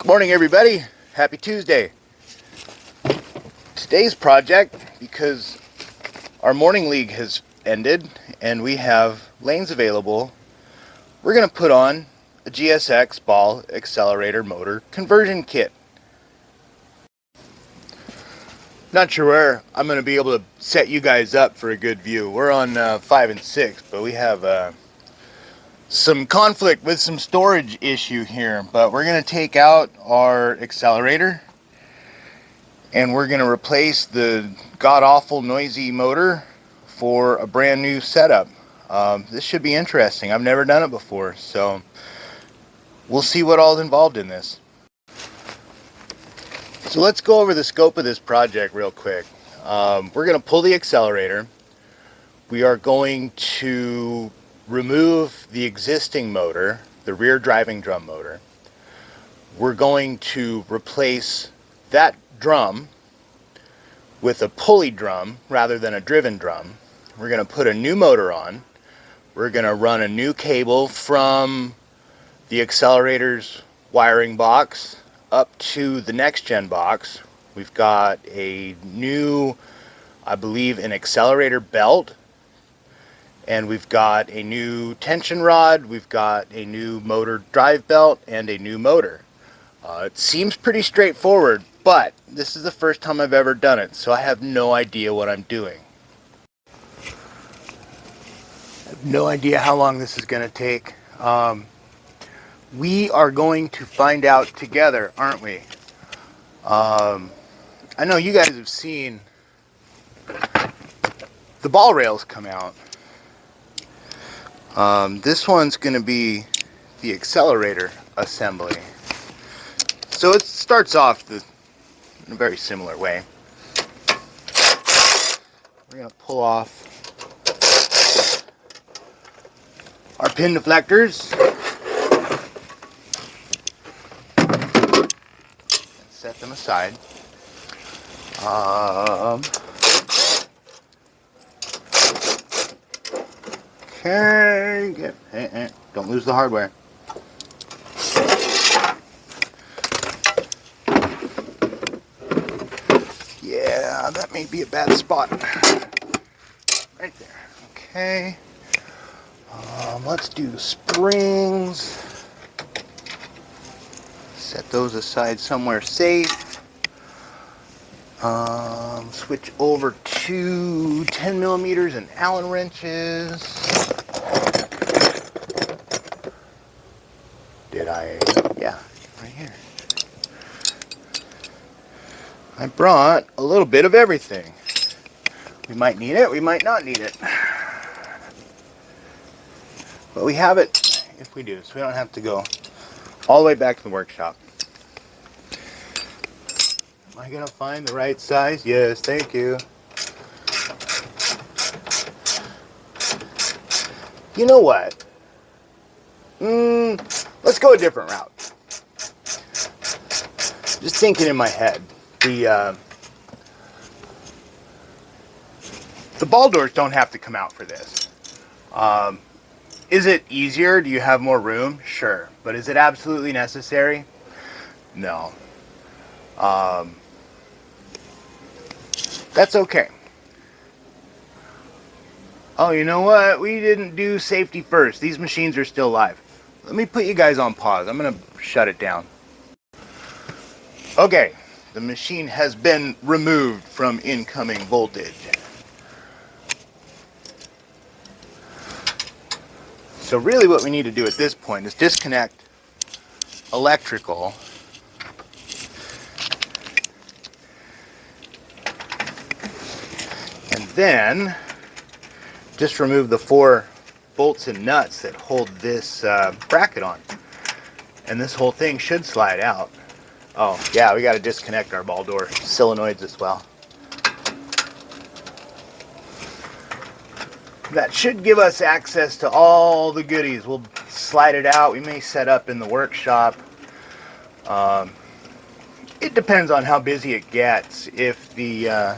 Morning everybody, happy Tuesday. Today's project, because our morning league has ended and we have lanes available, we're going to put on a GSX ball accelerator motor conversion kit. Not sure where I'm going to be able to set you guys up for a good view. We're on 5 and 6, but we have some conflict with some storage issue here. But we're going to take out our accelerator and we're going to replace the god-awful noisy motor for a brand new setup. This should be interesting. I've never done it before, so we'll see what all's involved in this. So let's go over the scope of this project real quick. We're going to pull the accelerator. We are going to remove the existing motor, the rear driving drum motor. We're going to replace that drum with a pulley drum rather than a driven drum. We're going to put a new motor on. We're going to run a new cable from the accelerator's wiring box up to the next gen box. We've got a new, I believe, an accelerator belt, and we've got a new tension rod, we've got a new motor drive belt, and a new motor. It seems pretty straightforward, but this is the first time I've ever done it, so I have no idea what I'm doing. I have no idea how long this is going to take. We are going to find out together, aren't we? I know you guys have seen the ball rails come out. This one's going to be the accelerator assembly. So it starts off in a very similar way. We're going to pull off our pin deflectors. And set them aside. Okay, don't lose the hardware. Yeah, that may be a bad spot. Right there. Okay. Let's do the springs. Set those aside somewhere safe. Switch over to 10 millimeters and Allen wrenches. Did I? Yeah, right here. I brought a little bit of everything. We might need it, we might not need it. But we have it if we do, so we don't have to go all the way back to the workshop. Am I going to find the right size? Yes, thank you. You know what? Let's go a different route. Just thinking in my head. The ball doors don't have to come out for this. Is it easier? Do you have more room? Sure. But is it absolutely necessary? No. That's okay. Oh, you know what? We didn't do safety first. These machines are still live. Let me put you guys on pause. I'm going to shut it down. Okay. The machine has been removed from incoming voltage. So really what we need to do at this point is disconnect electrical and then just remove the 4 bolts and nuts that hold this bracket on. And this whole thing should slide out. Oh yeah, we got to disconnect our ball door solenoids as well. That should give us access to all the goodies. We'll slide it out. We may set up in the workshop. It depends on how busy it gets. If the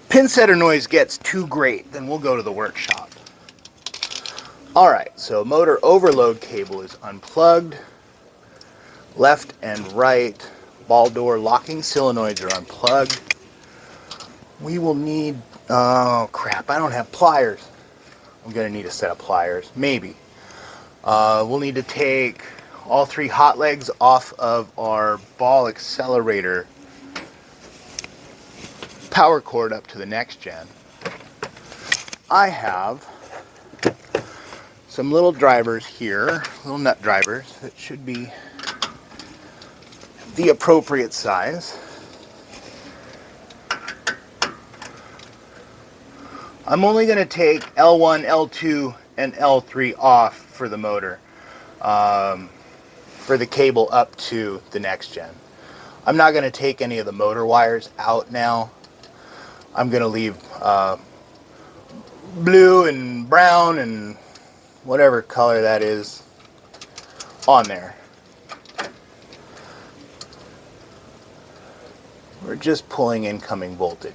pin setter noise gets too great, then we'll go to the workshop. Alright, so motor overload cable is unplugged. Left and right ball door locking solenoids are unplugged. We will need, oh crap, I don't have pliers. I'm going to need a set of pliers, maybe. We'll need to take all 3 hot legs off of our ball accelerator power cord up to the next gen. I have some little drivers here, little nut drivers that should be the appropriate size. I'm only going to take L1, L2, and L3 off for the motor, for the cable up to the next gen. I'm not going to take any of the motor wires out now. I'm going to leave blue and brown and whatever color that is on there. We're just pulling incoming voltage.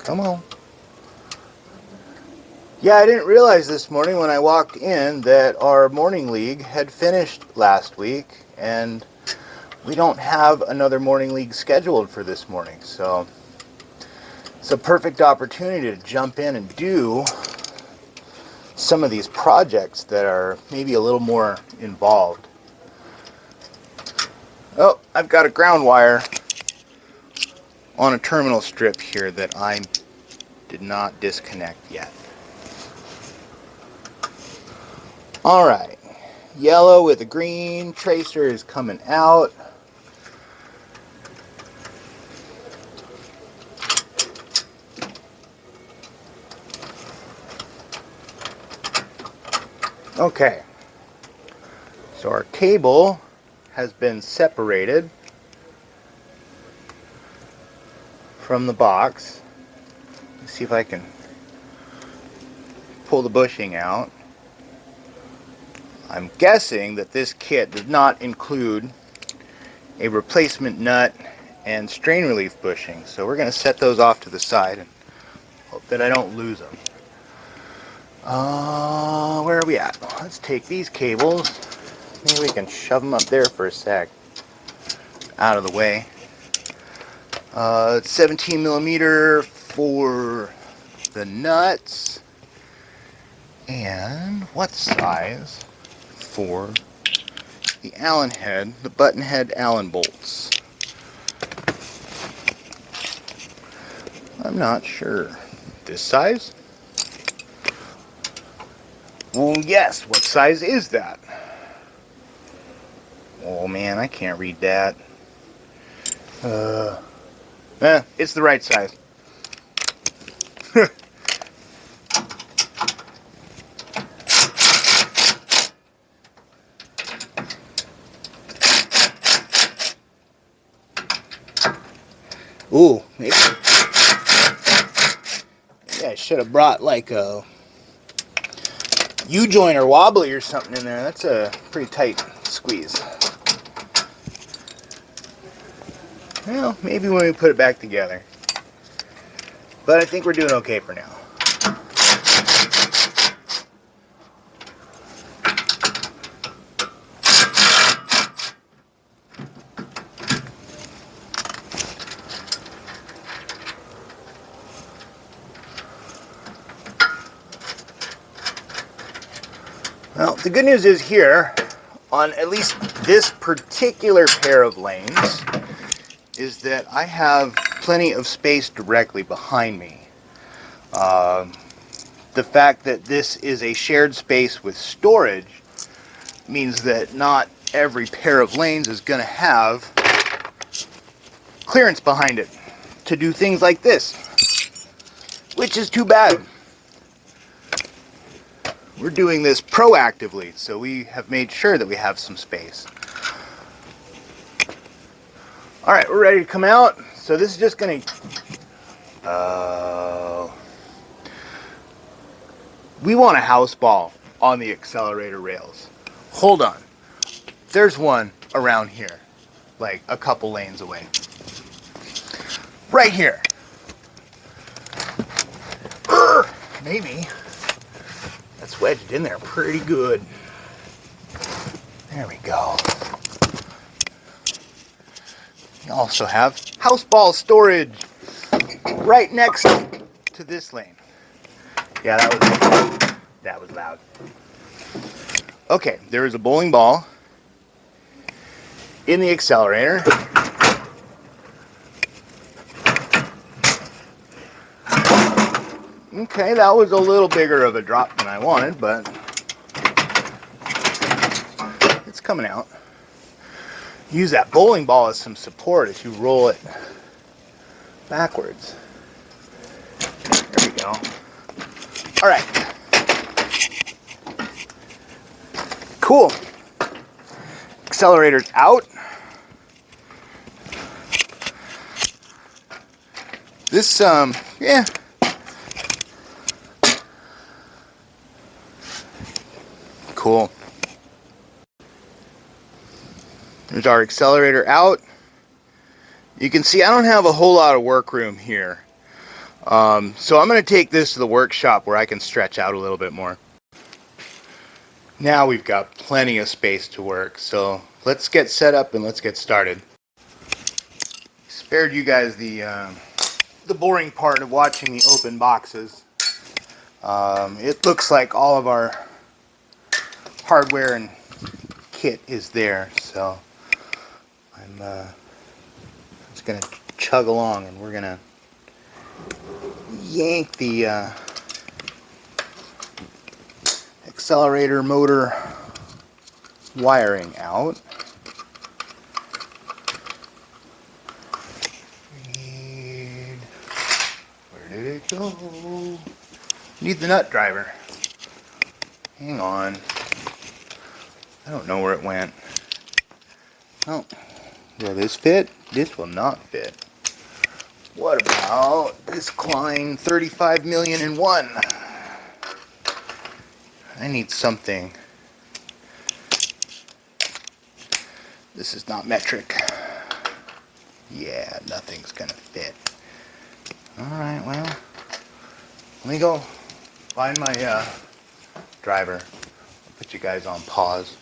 Come on. Yeah, I didn't realize this morning when I walked in that our morning league had finished last week, and we don't have another morning league scheduled for this morning. So it's a perfect opportunity to jump in and do some of these projects that are maybe a little more involved. Oh, I've got a ground wire on a terminal strip here that I did not disconnect yet. Alright, yellow with a green, tracer is coming out. Okay, so our cable has been separated from the box. Let's see if I can pull the bushing out. I'm guessing that this kit does not include a replacement nut and strain relief bushing, so we're going to set those off to the side and hope that I don't lose them. Where are we at? Let's take these cables. Maybe we can shove them up there for a sec. Out of the way. 17 millimeter for the nuts. And what size for the Allen head, the button head Allen bolts? I'm not sure. This size? Well, yes. What size is that? Oh man, I can't read that. It's the right size. Ooh, maybe I should have brought like a U-joint or wobbly or something in there. That's a pretty tight squeeze. Well, maybe when we put it back together. But I think we're doing okay for now. Well, the good news is here, on at least this particular pair of lanes, is that I have plenty of space directly behind me. The fact that this is a shared space with storage means that not every pair of lanes is going to have clearance behind it to do things like this, which is too bad. We're doing this proactively, so we have made sure that we have some space. Alright, we're ready to come out. So this is just going to... we want a house ball on the accelerator rails. Hold on. There's one around here, like a couple lanes away. Right here. Maybe. That's wedged in there pretty good. There we go. We also have house ball storage right next to this lane. Yeah, that was loud. Okay, there is a bowling ball in the accelerator. Okay, that was a little bigger of a drop than I wanted, but it's coming out. Use that bowling ball as some support as you roll it backwards. There we go. All right. Cool. Accelerator's out. This, yeah. Cool. There's our accelerator out. You can see I don't have a whole lot of work room here. So I'm going to take this to the workshop where I can stretch out a little bit more. Now we've got plenty of space to work, so let's get set up and let's get started. Spared you guys the boring part of watching me open boxes. It looks like all of our hardware and kit is there, so I'm just going to chug along and we're going to yank the accelerator motor wiring out. Where did it go? Need the nut driver. Hang on. I don't know where it went. Oh, will this fit? This will not fit. What about this Klein 35,000,001? I need something. This is not metric. Yeah, nothing's gonna fit. Alright, well, let me go find my driver. I'll put you guys on pause.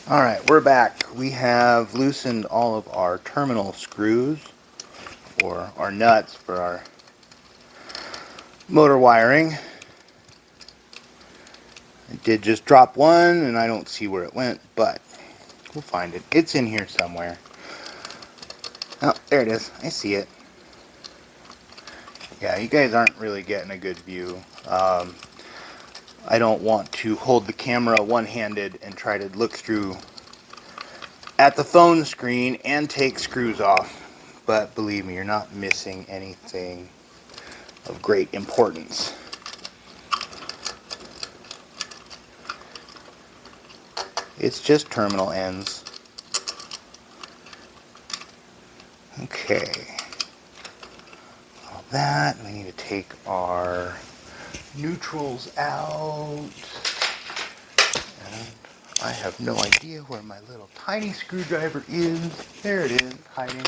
Alright, we're back. We have loosened all of our terminal screws, or our nuts for our motor wiring. I did just drop one and I don't see where it went, but we'll find it. It's in here somewhere. Oh, there it is. I see it. Yeah, you guys aren't really getting a good view. I don't want to hold the camera one-handed and try to look through at the phone screen and take screws off. But believe me, you're not missing anything of great importance. It's just terminal ends. Okay. All that, we need to take our neutrals out. And I have no idea where my little tiny screwdriver is. There it is, hiding.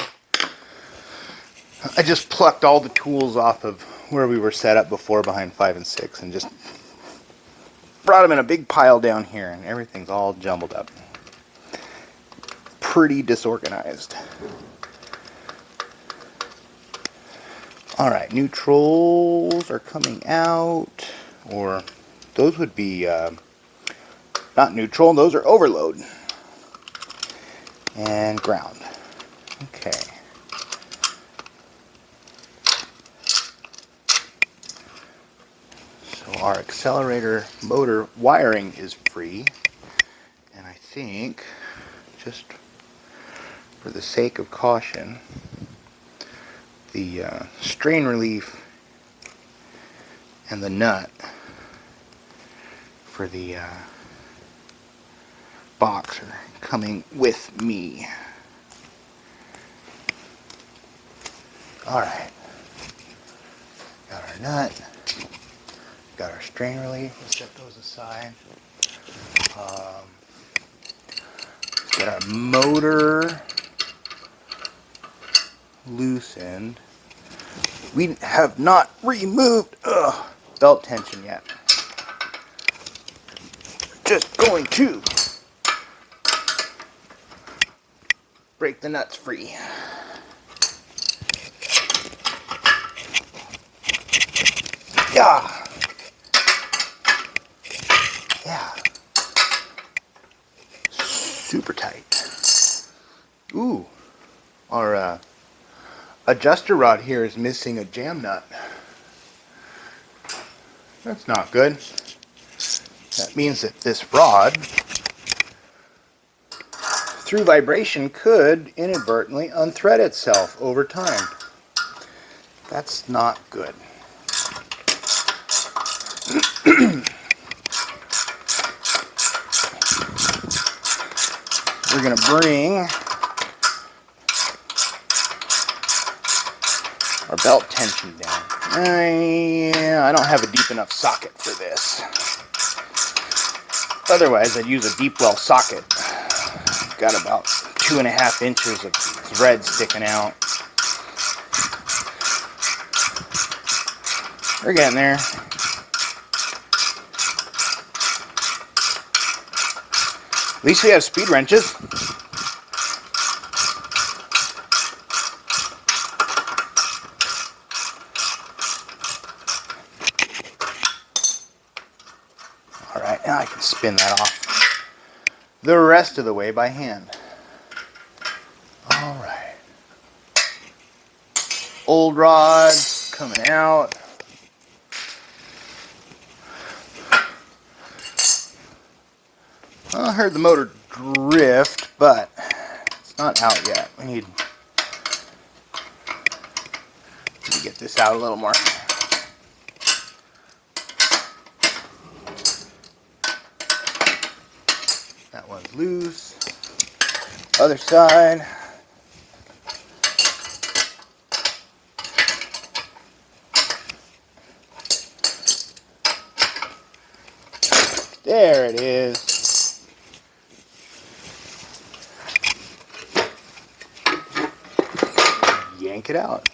I just plucked all the tools off of where we were set up before behind 5 and 6 and just brought them in a big pile down here, and everything's all jumbled up. Pretty disorganized. Alright, neutrals are coming out, or those would be not neutral, those are overload. And ground. Okay. So our accelerator motor wiring is free, and I think, just for the sake of caution, the strain relief and the nut for the box are coming with me. Alright, got our nut, got our strain relief. Let's set those aside. Get our motor loosened. We have not removed belt tension yet. Just going to break the nuts free. Yeah. Yeah. Super tight. Ooh. Our adjuster rod here is missing a jam nut. That's not good. That means that this rod, through vibration, could inadvertently unthread itself over time. That's not good. We're going to bring our belt tension down. I don't have a deep enough socket for this. Otherwise, I'd use a deep well socket. Got about 2.5 inches of thread sticking out. We're getting there. At least we have speed wrenches. Alright, now I can spin that off the rest of the way by hand. Alright. Old rod coming out. Well, I heard the motor drift, but it's not out yet. We need to get this out a little more. That one's loose. Other side. There it is. Yank it out.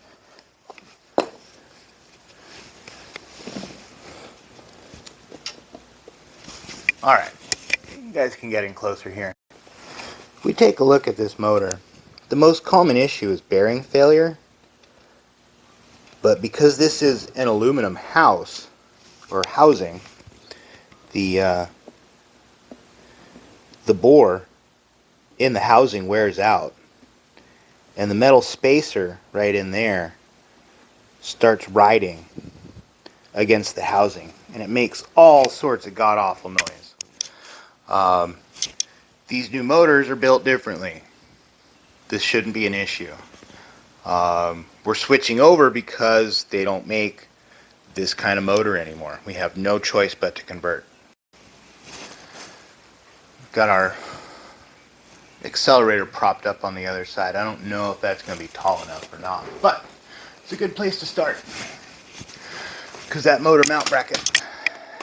Alright, you guys can get in closer here. If we take a look at this motor, the most common issue is bearing failure. But because this is an aluminum house, or housing, the bore in the housing wears out. And the metal spacer right in there starts riding against the housing. And it makes all sorts of god-awful noise. These new motors are built differently. This shouldn't be an issue. We're switching over because they don't make this kind of motor anymore. We have no choice but to convert. Got our accelerator propped up on the other side. I don't know if that's going to be tall enough or not, but it's a good place to start because that motor mount bracket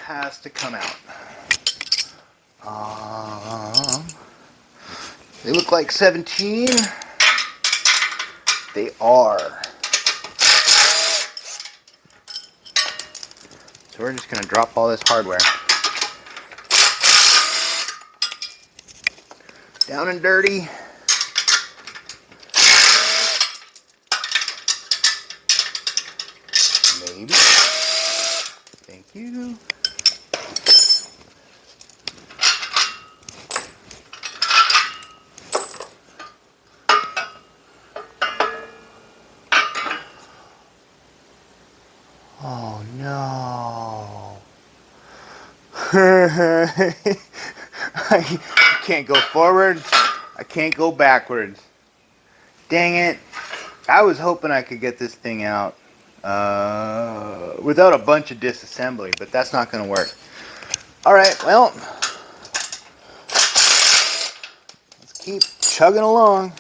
has to come out. They look like 17. They are. So we're just going to drop all this hardware down and dirty. Maybe. Thank you. Oh no. I can't go forward. I can't go backwards. Dang it. I was hoping I could get this thing out without a bunch of disassembly, but that's not going to work. Alright, well, let's keep chugging along.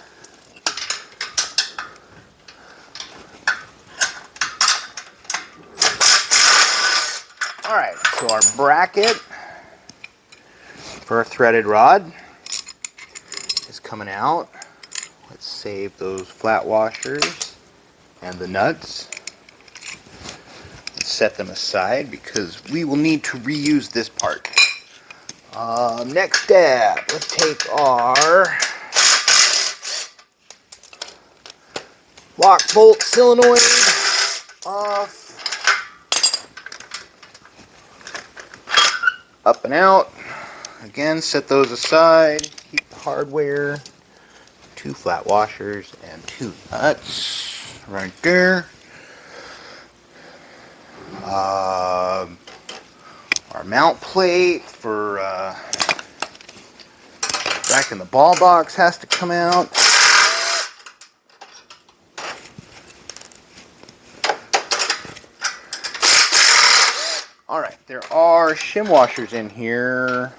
Alright, so our bracket for our threaded rod is coming out. Let's save those flat washers and the nuts. Let's set them aside because we will need to reuse this part. Next step, let's take our lock bolt solenoid off. Up and out. Again, set those aside. Keep the hardware. 2 flat washers and 2 nuts right there. Our mount plate for back in the ball box has to come out. Alright, there are shim washers in here.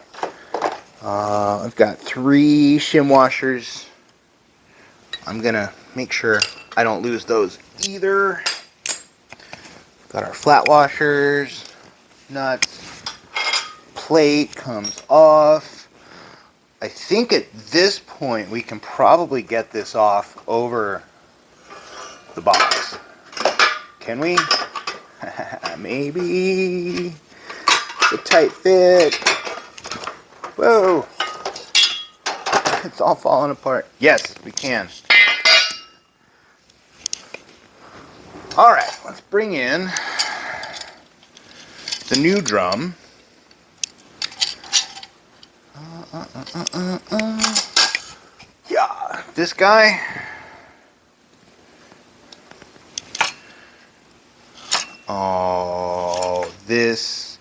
I've got 3 shim washers. I'm gonna make sure I don't lose those either. Got our flat washers, nuts, plate comes off. I think at this point we can probably get this off over the box. Can we? Maybe. It's a tight fit. Whoa. It's all falling apart. Yes, we can. Alright, let's bring in the new drum. Yeah, this guy. Oh, this.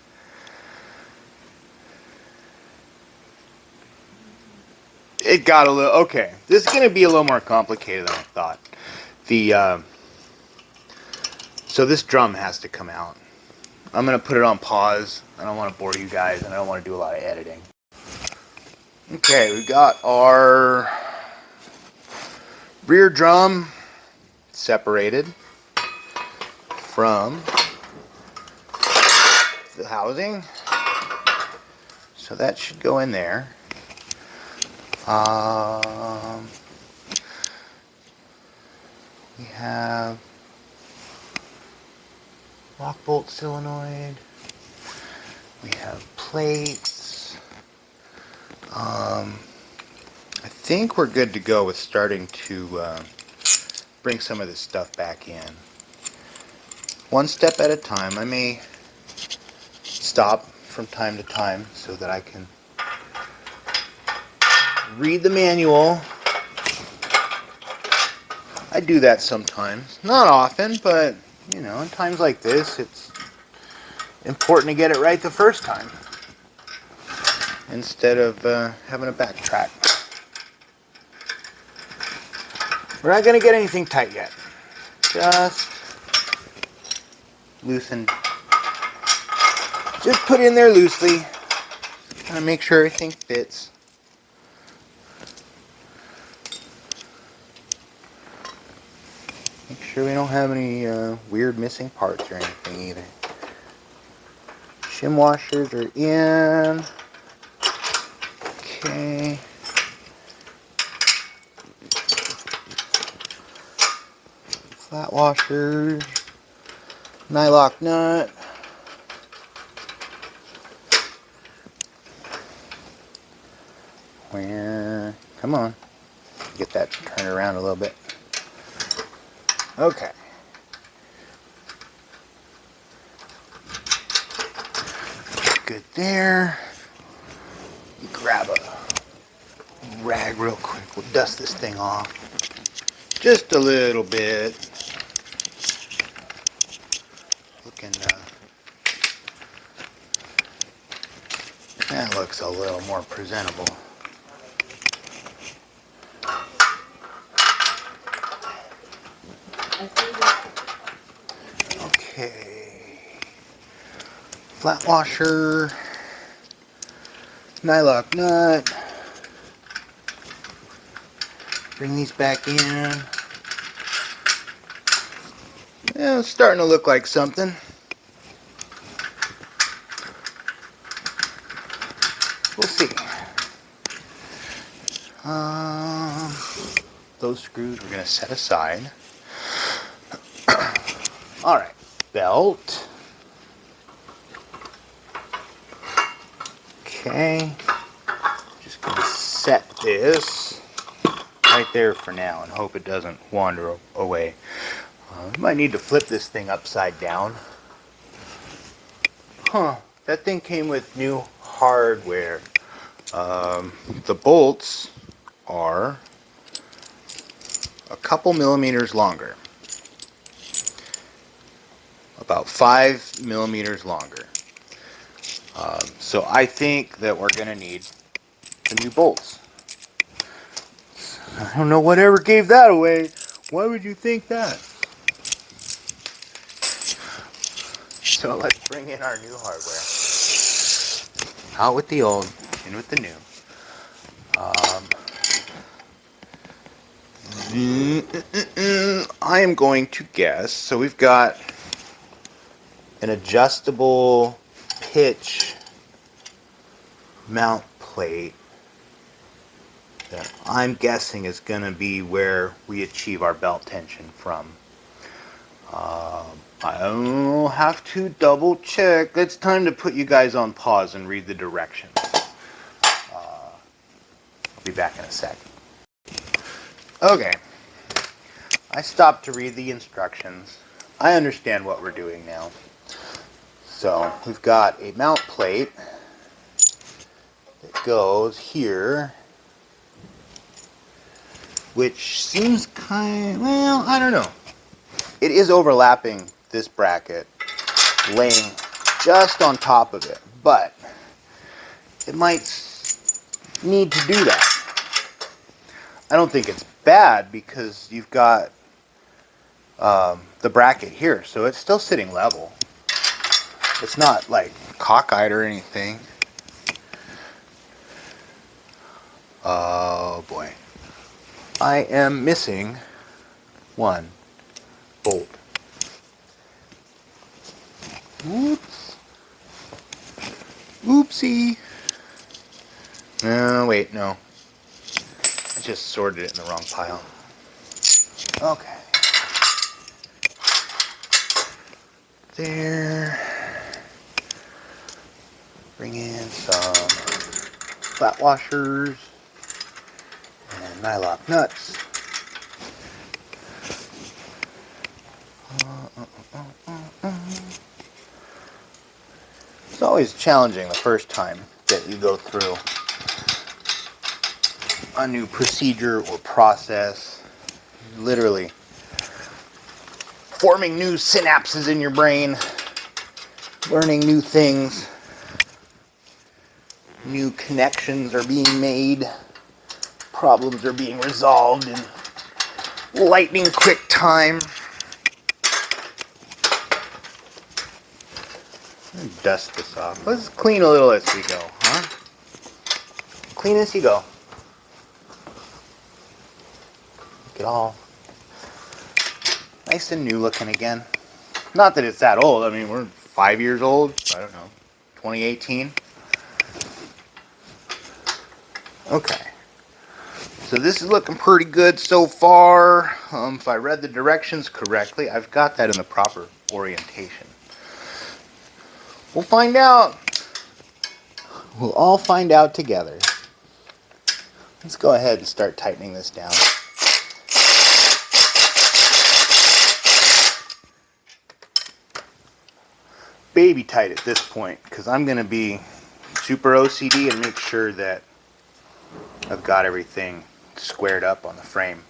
It got a little, okay. This is going to be a little more complicated than I thought. So this drum has to come out. I'm going to put it on pause. I don't want to bore you guys, and I don't want to do a lot of editing. Okay, we got our rear drum separated from the housing. So that should go in there. We have lock bolt solenoid. We have plates. I think we're good to go with starting to bring some of this stuff back in. One step at a time. I may stop from time to time so that I can read the manual. I do that sometimes. Not often, but you know, in times like this, it's important to get it right the first time instead of having to backtrack. We're not going to get anything tight yet. Just loosen. Just put it in there loosely. Kind of make sure everything fits. Make sure we don't have any weird missing parts or anything either. Shim washers are in. Okay. Flat washers. Nylock nut. Where? Come on. Get that turned around a little bit. Okay. Good there. Grab a rag real quick. We'll dust this thing off. Just a little bit. Looking, that looks a little more presentable. Okay. Flat washer. Nylock nut. Bring these back in. Yeah, it's starting to look like something. We'll see. Those screws we're going to set aside. Alright, belt. Okay, just gonna set this right there for now and hope it doesn't wander away. Might need to flip this thing upside down. Huh, that thing came with new hardware. The bolts are a couple millimeters longer. About 5 millimeters longer. So I think that we're going to need the new bolts. I don't know whatever gave that away. Why would you think that? So let's bring in our new hardware. Out with the old, in with the new. I am going to guess. So we've got an adjustable pitch mount plate that I'm guessing is going to be where we achieve our belt tension from. I'll have to double check. It's time to put you guys on pause and read the directions. I'll be back in a sec. Okay. I stopped to read the instructions. I understand what we're doing now. So we've got a mount plate that goes here, which seems well, I don't know. It is overlapping this bracket, laying just on top of it, but it might need to do that. I don't think it's bad because you've got the bracket here, so it's still sitting level. It's not like cockeyed or anything. Oh boy. I am missing one bolt. Oops. Oopsie. No, wait, no. I just sorted it in the wrong pile. Okay. There. Bring in some flat washers and nylock nuts. It's always challenging the first time that you go through a new procedure or process. Literally forming new synapses in your brain, learning new things, new connections are being made, problems are being resolved in lightning quick time. Dust this off. Let's clean a little as we go, huh? Clean as you go. Get all nice and new looking again. Not that it's that old. I mean, we're 5 years old. I don't know. 2018. Okay. So this is looking pretty good so far. If I read the directions correctly, I've got that in the proper orientation. We'll find out. We'll all find out together. Let's go ahead and start tightening this down. Baby tight at this point, because I'm going to be super OCD and make sure that I've got everything squared up on the frame.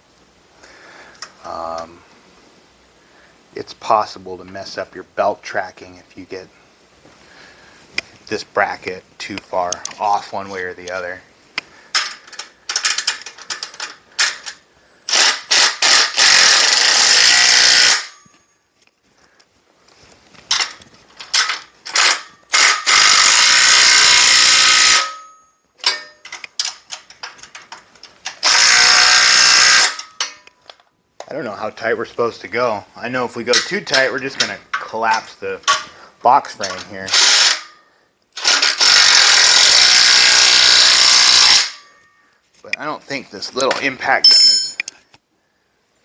It's possible to mess up your belt tracking if you get this bracket too far off one way or the other. I don't know how tight we're supposed to go. I know if we go too tight, we're just going to collapse the box frame here. But I don't think this little impact gun is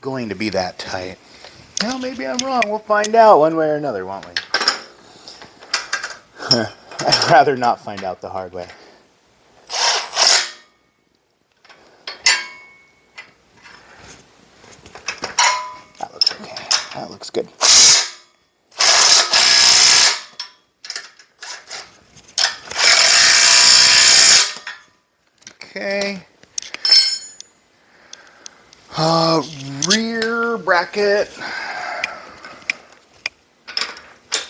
going to be that tight. Well, maybe I'm wrong. We'll find out one way or another, won't we? I'd rather not find out the hard way. looks good. Okay. Rear bracket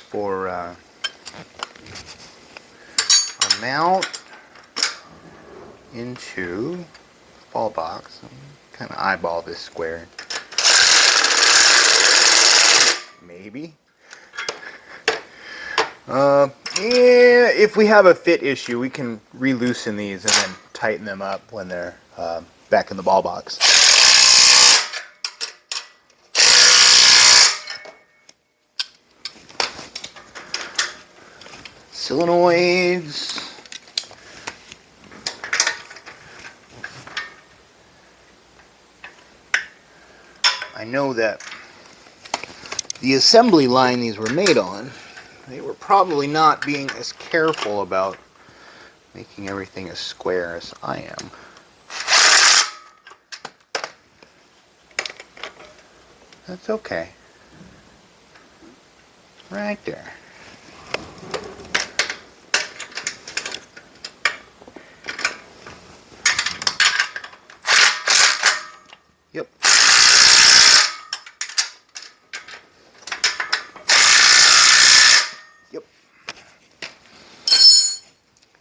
for our mount into ball box. Kind of eyeball this square. Maybe. Yeah, if we have a fit issue, we can re-loosen these and then tighten them up when they're back in the ball box. Solenoids. I know that the assembly line these were made on, they were probably not being as careful about making everything as square as I am. That's okay. Right there. Yep. Yep.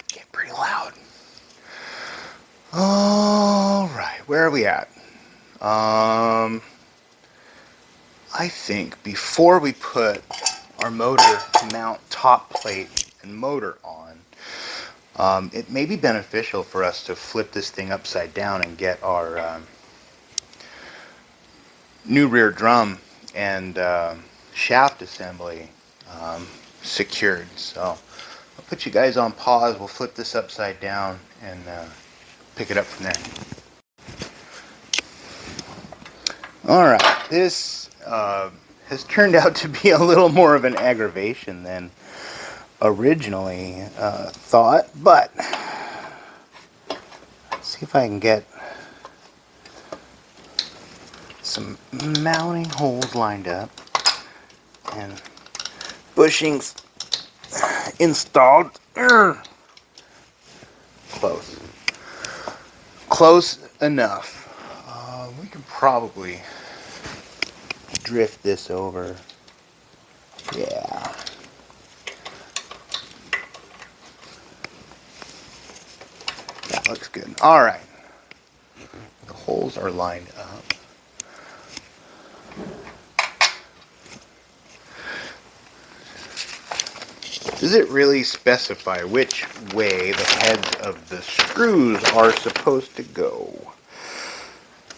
Get pretty loud. All right, where are we at? I think before we put our motor mount top plate and motor on, it may be beneficial for us to flip this thing upside down and get our new rear drum and shaft assembly secured. So I'll put you guys on pause. We'll flip this upside down and pick it up from there. Alright, this has turned out to be a little more of an aggravation than originally thought, but let's see if I can get some mounting holes lined up and bushings installed. Close enough. We could probably drift this over. Yeah. That looks good. Alright. The holes are lined up. Does it really specify which way the heads of the screws are supposed to go?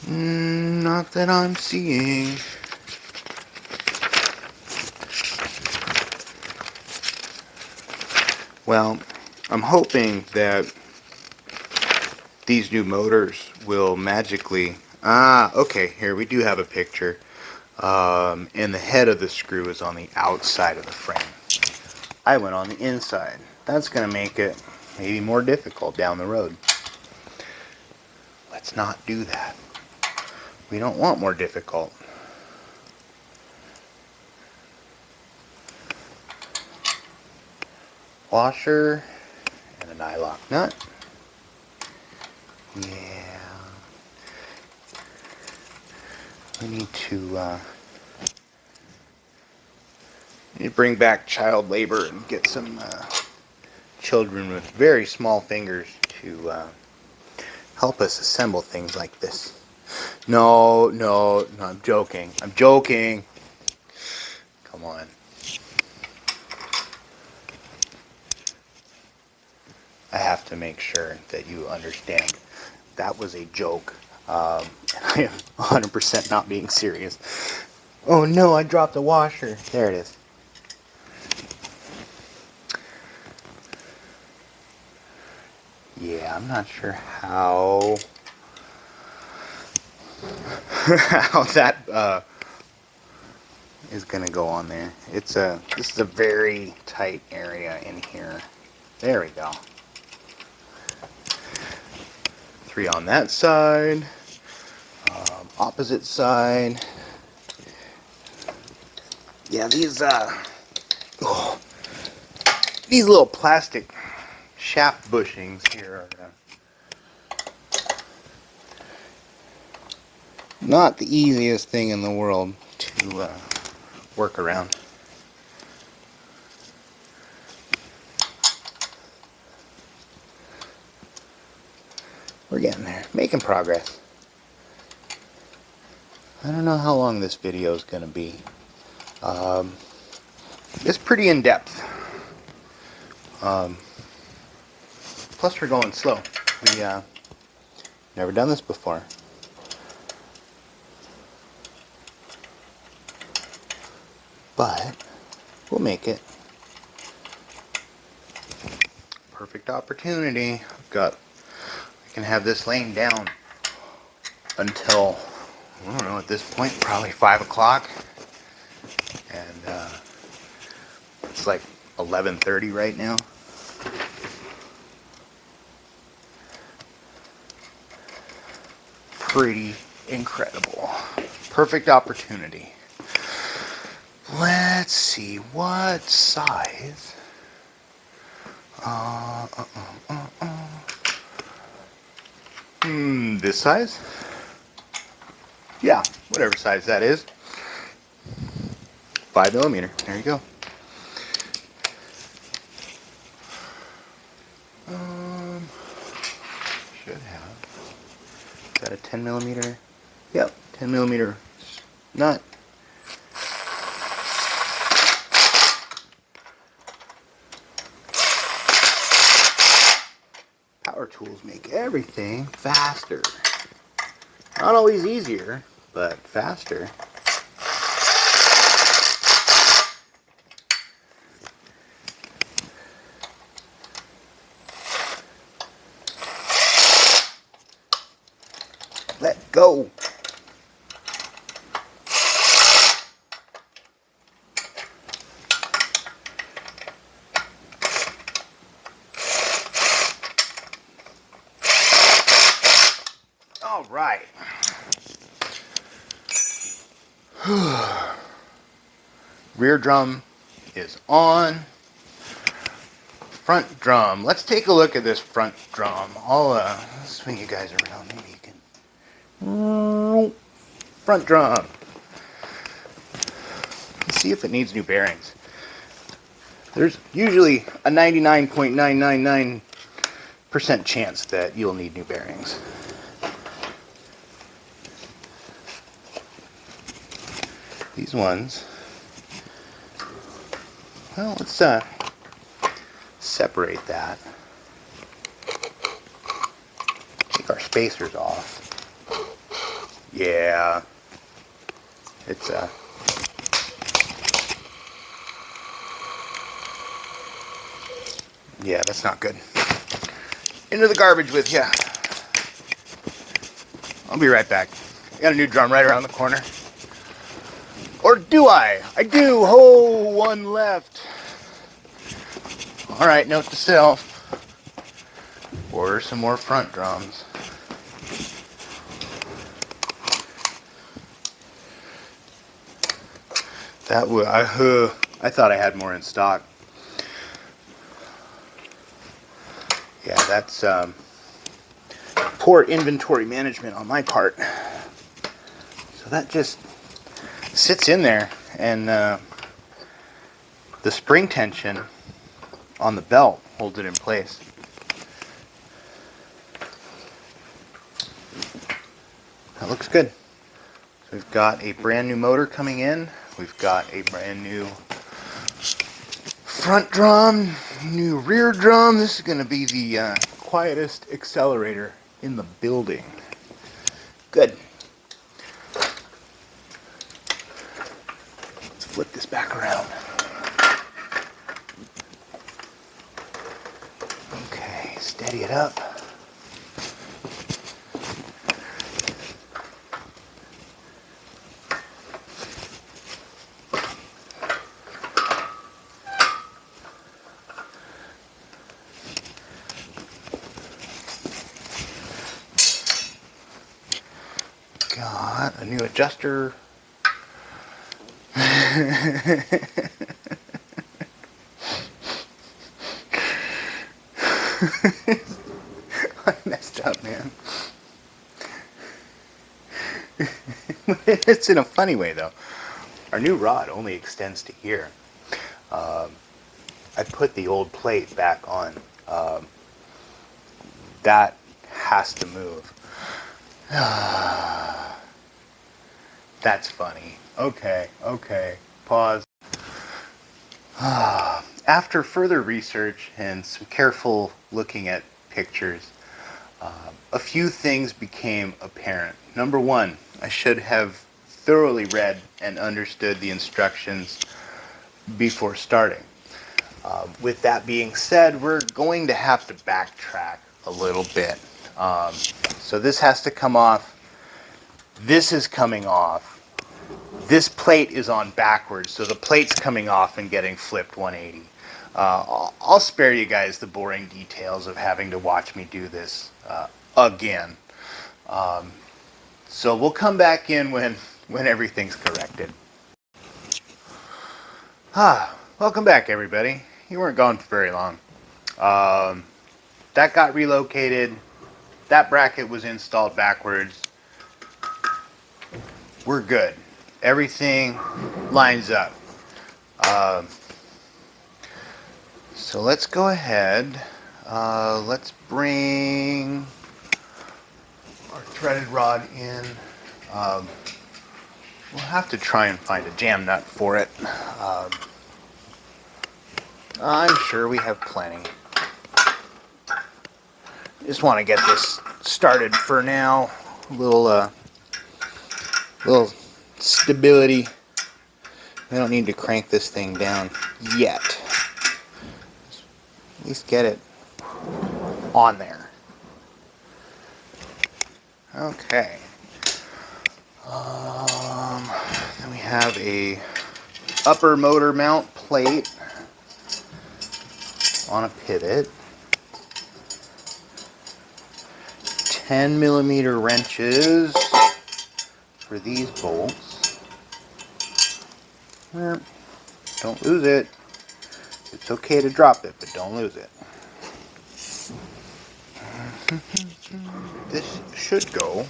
Not that I'm seeing. Well, I'm hoping that these new motors will magically... okay, here we do have a picture. And the head of the screw is on the outside of the frame. I went on the inside. That's going to make it maybe more difficult down the road. Let's not do that. We don't want more difficult. Washer and an eye lock nut. Yeah. We need to bring back child labor and get some children with very small fingers to help us assemble things like this. No, I'm joking. I'm joking. Come on. I have to make sure that you understand. That was a joke. I am 100% not being serious. Oh no, I dropped the washer. There it is. Yeah, I'm not sure how that is gonna go on there. This is a very tight area in here. There we go. 3 on that side, opposite side. Yeah, these little plastic shaft bushings here are not the easiest thing in the world to work around. We're getting there, making progress. I don't know how long this video is going to be. It's pretty in-depth. Plus we're going slow. We never done this before. But we'll make it. Perfect opportunity. I can have this laying down until, I don't know, at this point probably 5 o'clock, and it's like 11:30 right now. Pretty incredible. Perfect opportunity. Let's see, what size? This size? Yeah, whatever size that is. 5mm. There you go. Should have. Is that a 10mm? Yep, 10mm nut. Power tools make everything faster. Not always easier, but faster. Let go. All right. Rear drum is on. Front drum. Let's take a look at this front drum. I'll swing you guys around. Maybe you can. Front drum. Let's see if it needs new bearings. There's usually a 99.999% chance that you'll need new bearings. These ones, well, let's separate that. Take our spacers off. Yeah, it's yeah, that's not good. Into the garbage with ya. I'll be right back. I got a new drum right around the corner. Or do I? I do. Oh, one left. All right, note to self. Order some more front drums. That would, I thought I had more in stock. Yeah, that's poor inventory management on my part. So that just sits in there, and the spring tension on the belt holds it in place. That looks good. So we've got a brand new motor coming in. We've got a brand new front drum, new rear drum. This is going to be the quietest accelerator in the building. Good. Let's flip this back around. Okay, steady it up. Got a new adjuster. I messed up, man. It's in a funny way, though. Our new rod only extends to here. I put the old plate back on. That has to move. That's funny. Okay, pause. After further research and some careful looking at pictures, a few things became apparent. Number one, I should have thoroughly read and understood the instructions before starting. With that being said, we're going to have to backtrack a little bit. So this has to come off. This is coming off. This plate is on backwards, so the plate's coming off and getting flipped 180. I'll spare you guys the boring details of having to watch me do this again. So we'll come back in when everything's corrected. Welcome back, everybody. You weren't gone for very long. That got relocated. That bracket was installed backwards. We're good. Everything lines up. So let's go ahead. Let's bring our threaded rod in. We'll have to try and find a jam nut for it. I'm sure we have plenty. Just want to get this started for now. Little stability. We don't need to crank this thing down yet. At least get it on there. Okay. Then we have a upper motor mount plate on a pivot. 10mm wrenches for these bolts. Don't lose it. It's okay to drop it, but don't lose it. This should go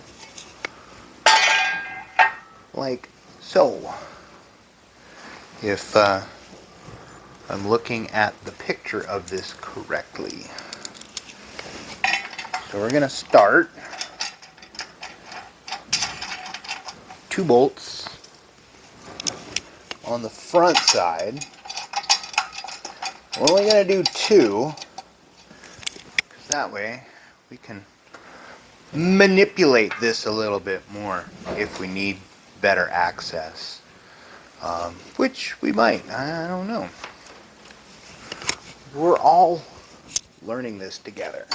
like so. If I'm looking at the picture of this correctly. So we're going to start 2 bolts on the front side. We're only going to do 2, because that way we can manipulate this a little bit more if we need better access. Which we might, I don't know. We're all learning this together.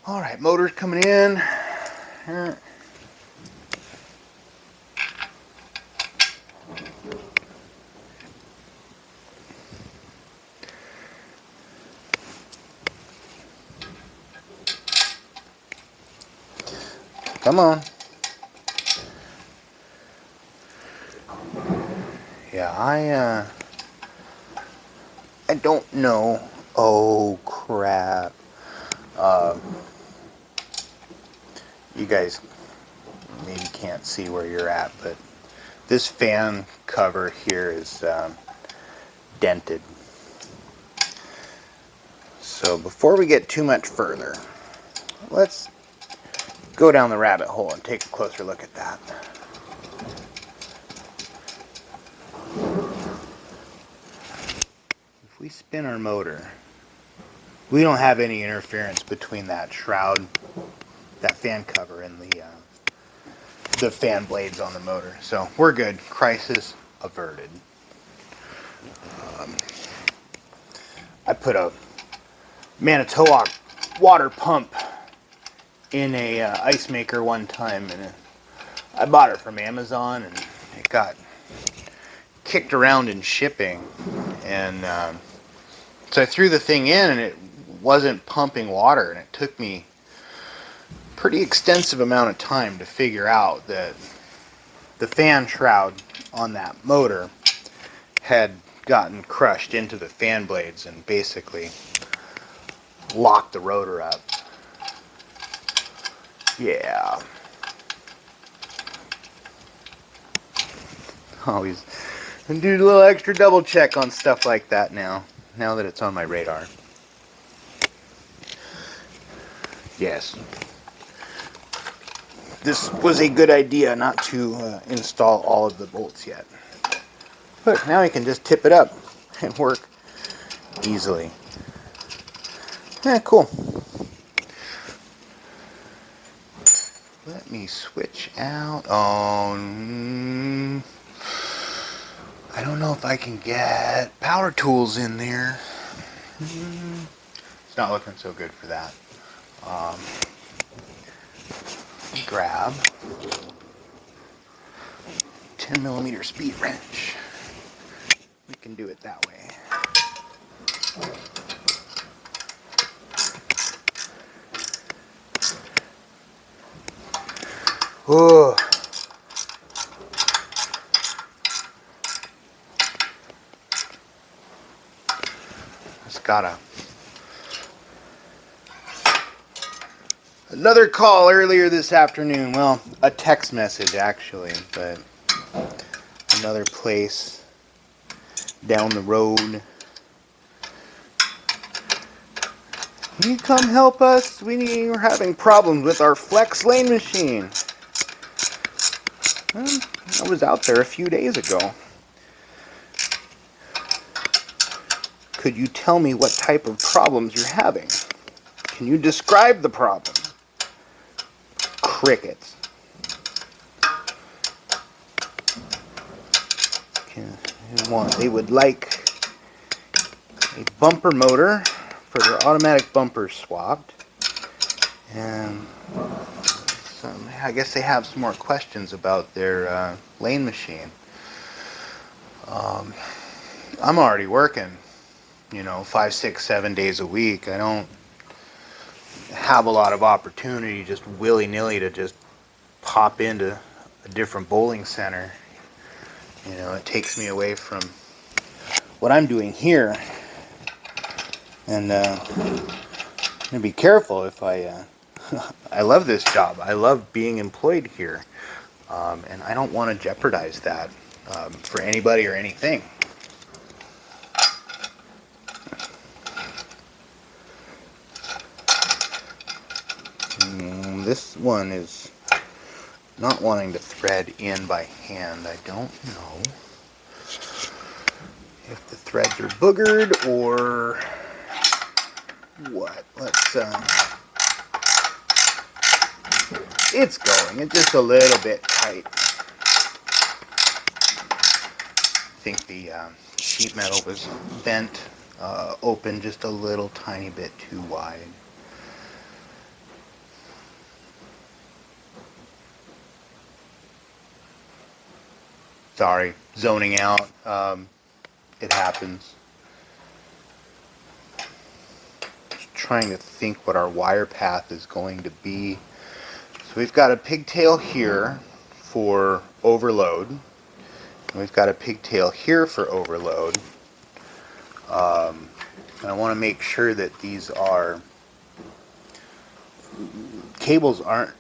Alright, motor's coming in. Come on. Yeah, I don't know. Oh crap. You guys maybe can't see where you're at, but this fan cover here is dented. So before we get too much further, let's go down the rabbit hole and take a closer look at that. If we spin our motor, we don't have any interference between that shroud, that fan cover, and the fan blades on the motor. So we're good. Crisis averted. I put a Manitowoc water pump in a ice maker one time, and I bought it from Amazon, and it got kicked around in shipping, and so I threw the thing in and it wasn't pumping water, and it took me a pretty extensive amount of time to figure out that the fan shroud on that motor had gotten crushed into the fan blades and basically locked the rotor up. Yeah. Always do a little extra double check on stuff like that now that it's on my radar. Yes. This was a good idea not to install all of the bolts yet. But now I can just tip it up and work easily. Yeah, cool. Let me switch out on... I don't know if I can get power tools in there. It's not looking so good for that. Grab 10mm speed wrench. We can do it that way. Oh. Just got another call earlier this afternoon. Well, a text message actually, but another place down the road. Can you come help us? We're having problems with our flex lane machine. Well, I was out there a few days ago. Could you tell me what type of problems you're having? Can you describe the problem? Crickets. They would like a bumper motor for their automatic bumpers swapped. And I guess they have some more questions about their lane machine. I'm already working, 5, 6, 7 days a week. I don't have a lot of opportunity just willy-nilly to just pop into a different bowling center. It takes me away from what I'm doing here. And I'm gonna be careful if I I love this job. I love being employed here. And I don't want to jeopardize that for anybody or anything. This one is not wanting to thread in by hand. I don't know if the threads are boogered or what. It's going. It's just a little bit tight. I think the sheet metal was bent open just a little tiny bit too wide. Sorry, zoning out. It happens. Just trying to think what our wire path is going to be. So we've got a pigtail here for overload. And we've got a pigtail here for overload. And I want to make sure that these cables aren't...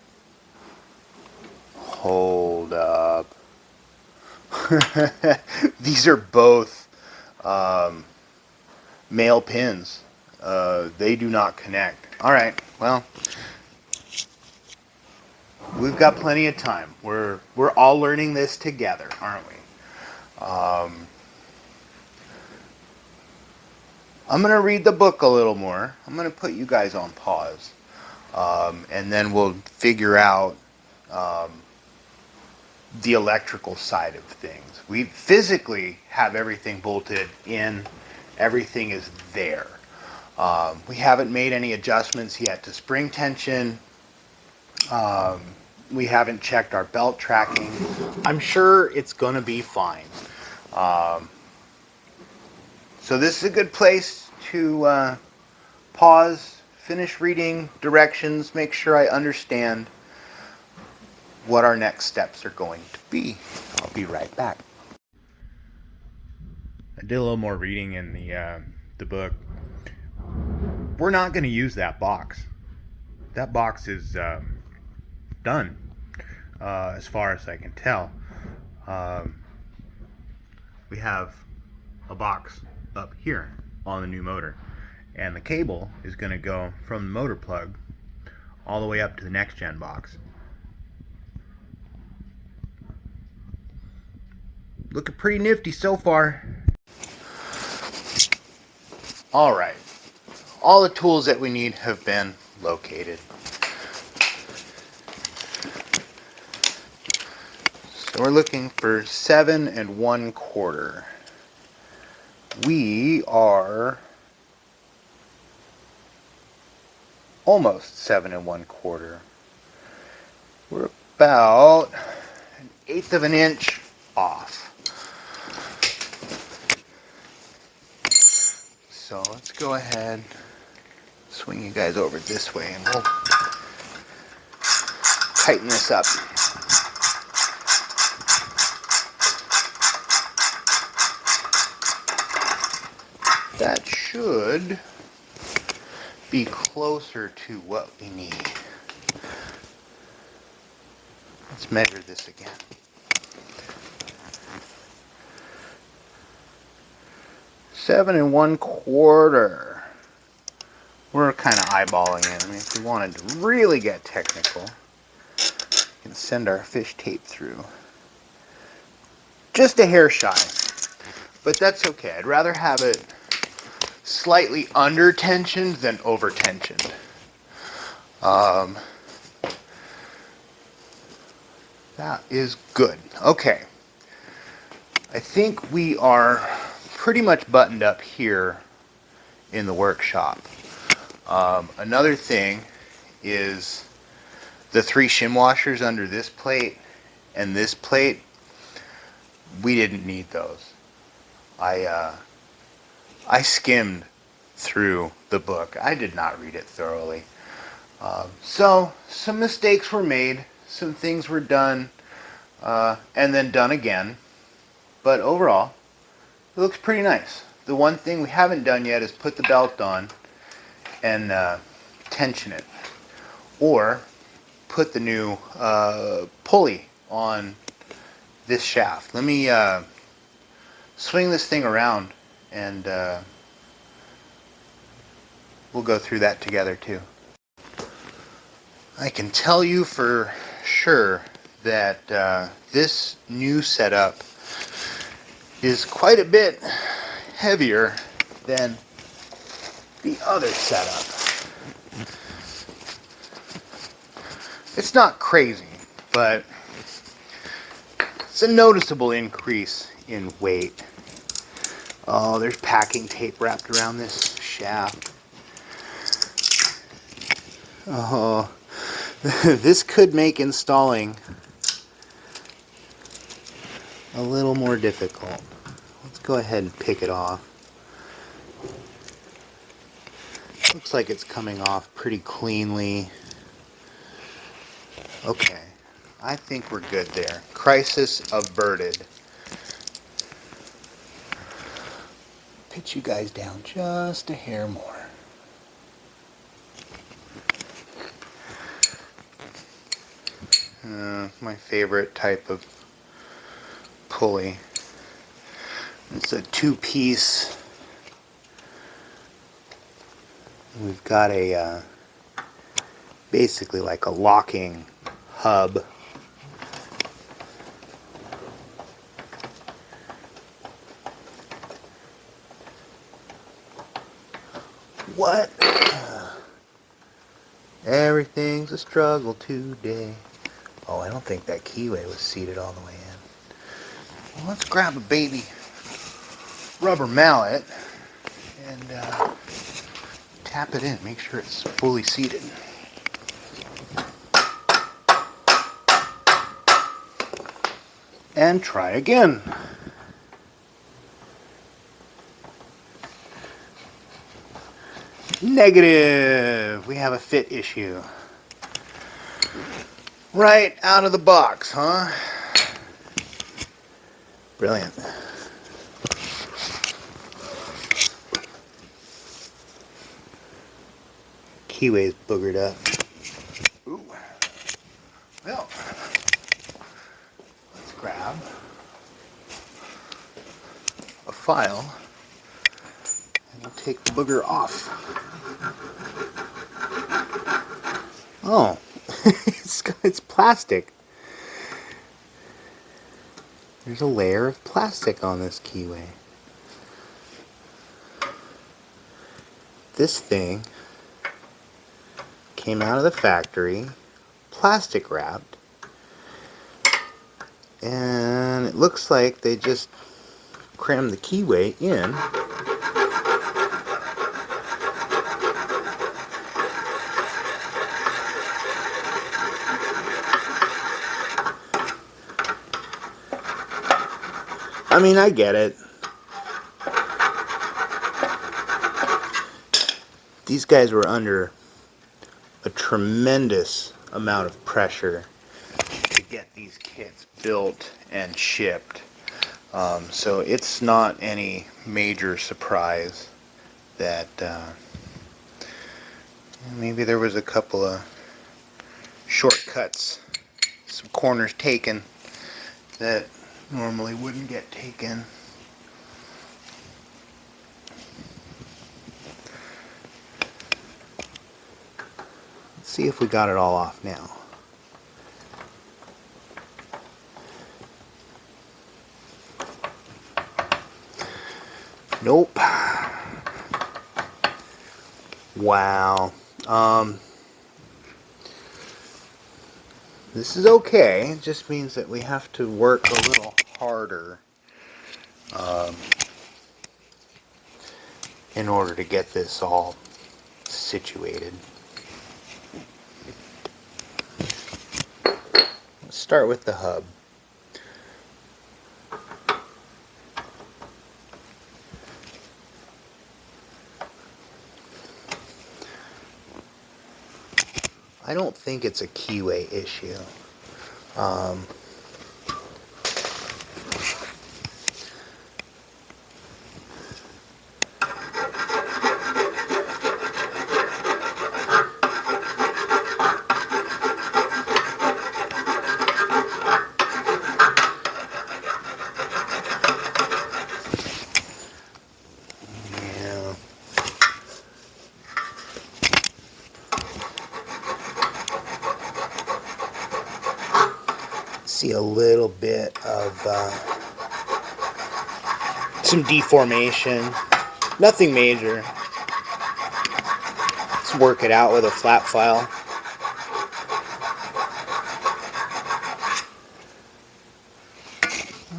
Hold up. These are both male pins. They do not connect. Alright, well, we've got plenty of time. We're all learning this together, aren't we? I'm going to read the book a little more. I'm going to put you guys on pause. And then we'll figure out the electrical side of things. We physically have everything bolted in. Everything is there. We haven't made any adjustments yet to spring tension. We haven't checked our belt tracking. I'm sure it's going to be fine. So this is a good place to pause, finish reading directions, make sure I understand. what our next steps are going to be. I'll be right back. I did a little more reading in the book. We're not going to use that box. That box is done, as far as I can tell. We have a box up here on the new motor, and the cable is going to go from the motor plug all the way up to the next gen box. Looking pretty nifty so far. Alright, all the tools that we need have been located. So we're looking for 7 1/4. We are almost 7 1/4. We're about 1/8 of an inch off. So let's go ahead, swing you guys over this way, and we'll tighten this up. That should be closer to what we need. Let's measure this again. Seven 1/4. We're kind of eyeballing it. I mean, if we wanted to really get technical, we can send our fish tape through. Just a hair shy, but that's okay. I'd rather have it slightly under tensioned than over tensioned. That is good. Okay. I think we are pretty much buttoned up here in the workshop. Another thing is the 3 shim washers under this plate and this plate. We didn't need those. I skimmed through the book. I did not read it thoroughly. So some mistakes were made, some things were done, and then done again. But overall, it looks pretty nice. The one thing we haven't done yet is put the belt on and tension it. Or put the new pulley on this shaft. Let me swing this thing around and we'll go through that together too. I can tell you for sure that this new setup is quite a bit heavier than the other setup. It's not crazy, but it's a noticeable increase in weight. Oh, there's packing tape wrapped around this shaft. Oh, this could make installing a little more difficult. Let's go ahead and pick it off. Looks like it's coming off pretty cleanly. Okay, I think we're good there. Crisis averted. Pitch you guys down just a hair more. My favorite type of pulley. It's a 2-piece. We've got a basically like a locking hub. What? Everything's a struggle today. Oh, I don't think that keyway was seated all the way in. Well, let's grab a baby rubber mallet and tap it in. Make sure it's fully seated. And try again. Negative. We have a fit issue. Right out of the box, huh? Brilliant. Keyway's boogered up. Ooh. Well, let's grab a file and we'll take the booger off. Oh, it's plastic. There's a layer of plastic on this keyway. This thing came out of the factory, plastic wrapped, and it looks like they just crammed the keyway in. I mean, I get it. These guys were under a tremendous amount of pressure to get these kits built and shipped. So it's not any major surprise that maybe there was a couple of shortcuts, some corners taken that normally wouldn't get taken. Let's see if we got it all off now. Nope. Wow. This is okay. It just means that we have to work a little harder in order to get this all situated. Let's start with the hub. I don't think it's a keyway issue. See a little bit of some deformation, nothing major. Let's work it out with a flat file.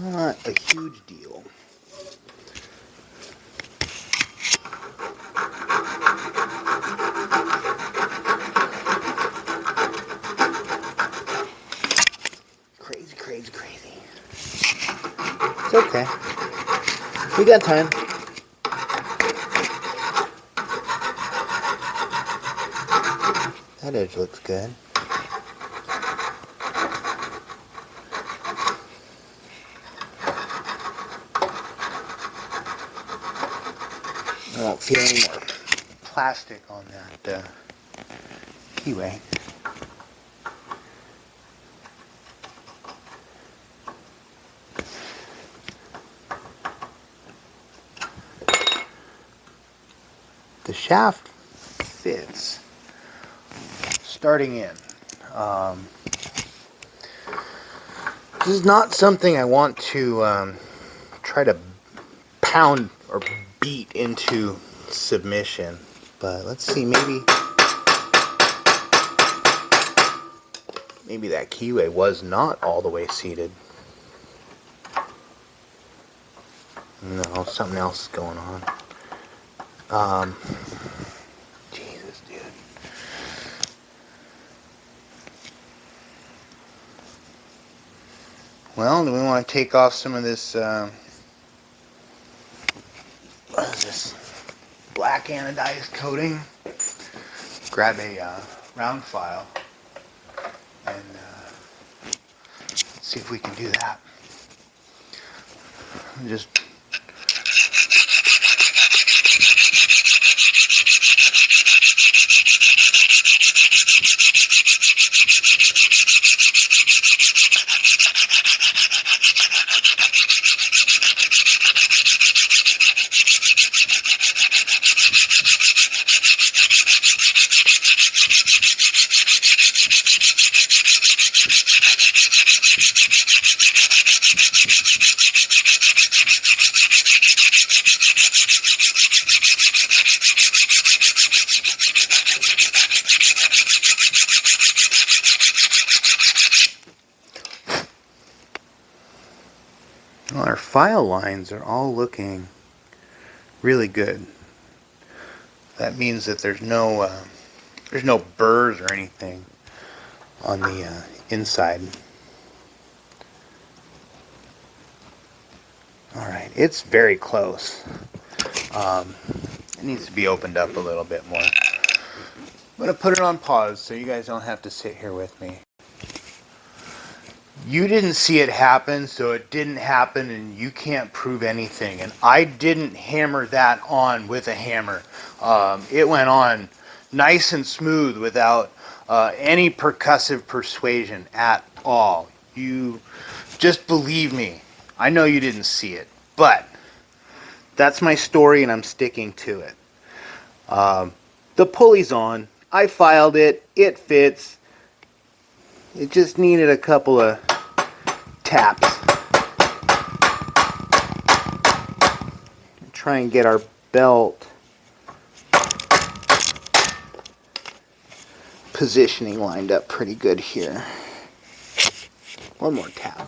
Not a huge deal. Crazy. It's okay. We got time. That edge looks good. I don't feel any more plastic on that keyway. The shaft fits starting in. This is not something I want to try to pound or beat into submission, but let's see, maybe that keyway was not all the way seated. No, something else is going on. Jesus, dude. Well, do we want to take off some of this, what is this, black anodized coating? Grab a round file and see if we can do that. Just well, our file lines are all looking really good. That means that there's no burrs or anything on the inside. All right, it's very close. It needs to be opened up a little bit more. I'm going to put it on pause so you guys don't have to sit here with me. You didn't see it happen, so it didn't happen, and you can't prove anything. And I didn't hammer that on with a hammer. It went on nice and smooth without any percussive persuasion at all. You just believe me. I know you didn't see it, but that's my story, and I'm sticking to it. The pulley's on. I filed it. It fits. It just needed a couple of taps. Try and get our belt positioning lined up pretty good here. One more tap.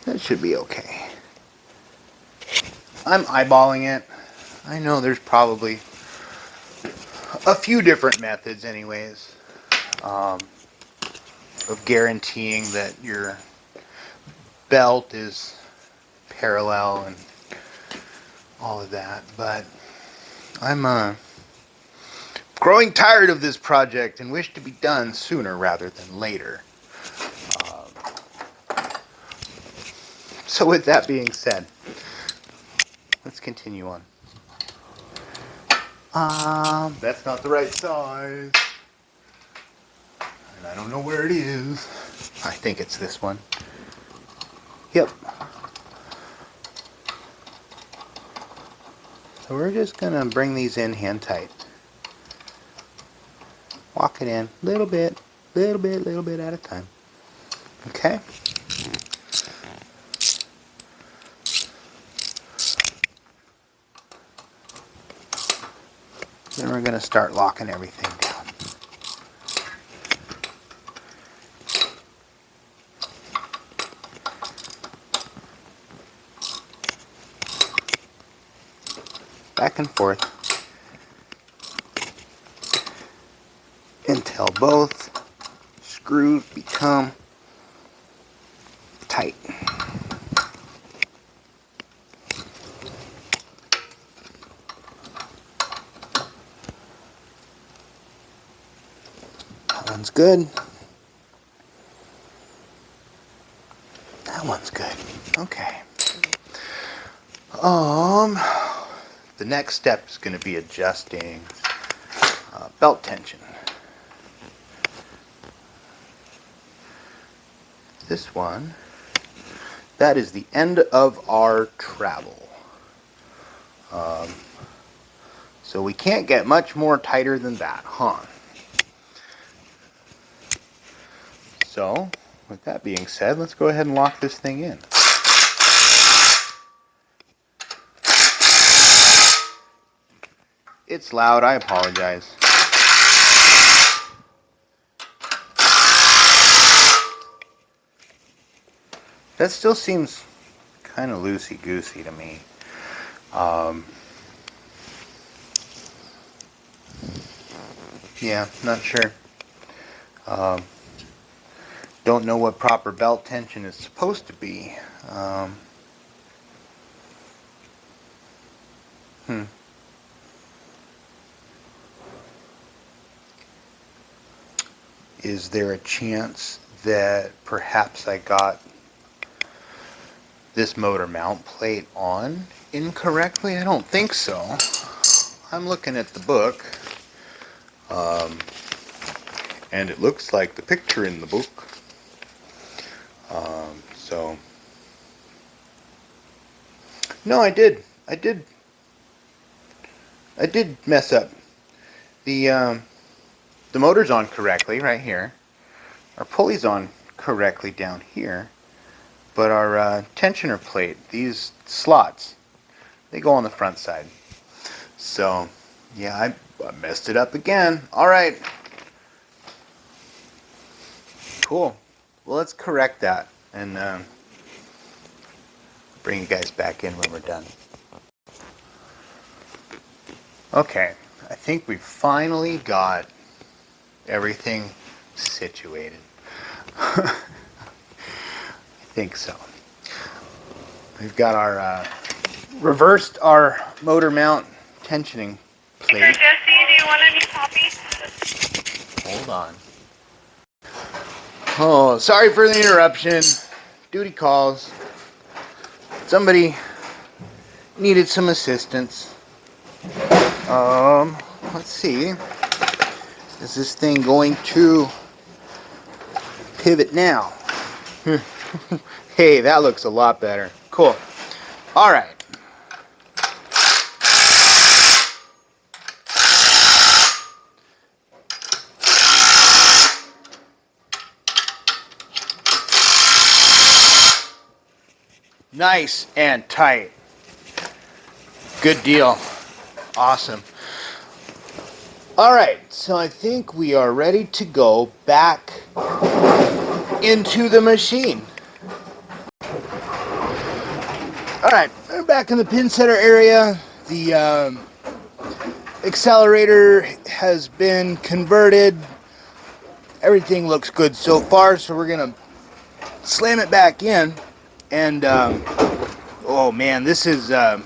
That should be okay. I'm eyeballing it. I know there's probably a few different methods anyways of guaranteeing that your belt is parallel and all of that, but I'm growing tired of this project and wish to be done sooner rather than later. So with that being said, let's continue on. That's not the right size. And I don't know where it is. I think it's this one. Yep. So we're just going to bring these in hand tight. Walk it in little bit at a time. Okay? Then we're going to start locking everything down. Back and forth until both screws become tight. That one's good. That one's good. Okay. The next step is going to be adjusting belt tension. This one, that is the end of our travel. So we can't get much more tighter than that, huh? So, with that being said, let's go ahead and lock this thing in. It's loud, I apologize. That still seems kind of loosey-goosey to me. Yeah, not sure. Don't know what proper belt tension is supposed to be. Is there a chance that perhaps I got this motor mount plate on incorrectly? I don't think so. I'm looking at the book, and it looks like the picture in the book. So, no, I did mess up. The motor's on correctly right here. Our pulley's on correctly down here. But our tensioner plate, these slots, they go on the front side. So, yeah, I messed it up again. All right. Cool. Well, let's correct that and bring you guys back in when we're done. Okay, I think we finally got everything situated. I think so. We've got our reversed our motor mount tensioning plate. Jesse, do you want any coffee? Hold on. Oh, sorry for the interruption. Duty calls. Somebody needed some assistance. Let's see. Is this thing going to pivot now? Hey, that looks a lot better. Cool. All right. Nice and tight. Good deal. Awesome. All right, so I think we are ready to go back into the machine. All right, we're back in the pin setter area. The accelerator has been converted. Everything looks good so far, so we're gonna slam it back in. And oh man, this is a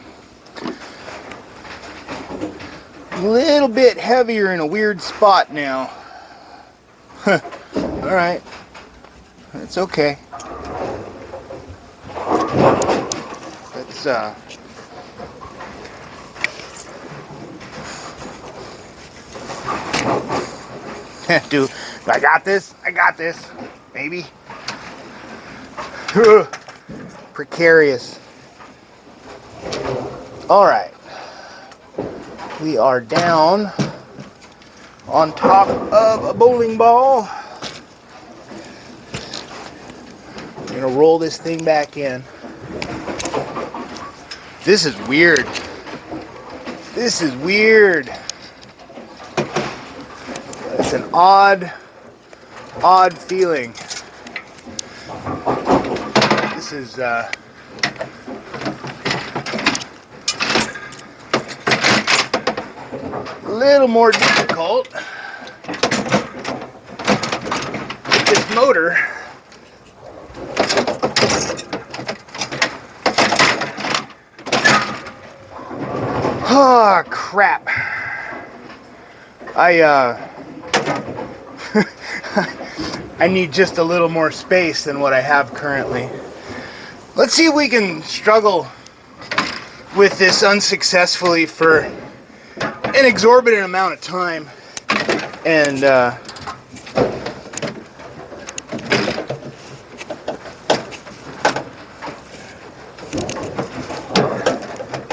little bit heavier in a weird spot now. All right, that's okay. Let's do I got this? I got this, baby. Precarious. All right. We are down on top of a bowling ball. I'm gonna roll this thing back in. This is weird. This is weird. It's an odd feeling. This is a little more difficult with this motor. Oh crap. I need just a little more space than what I have currently. Let's see if we can struggle with this unsuccessfully for an exorbitant amount of time. And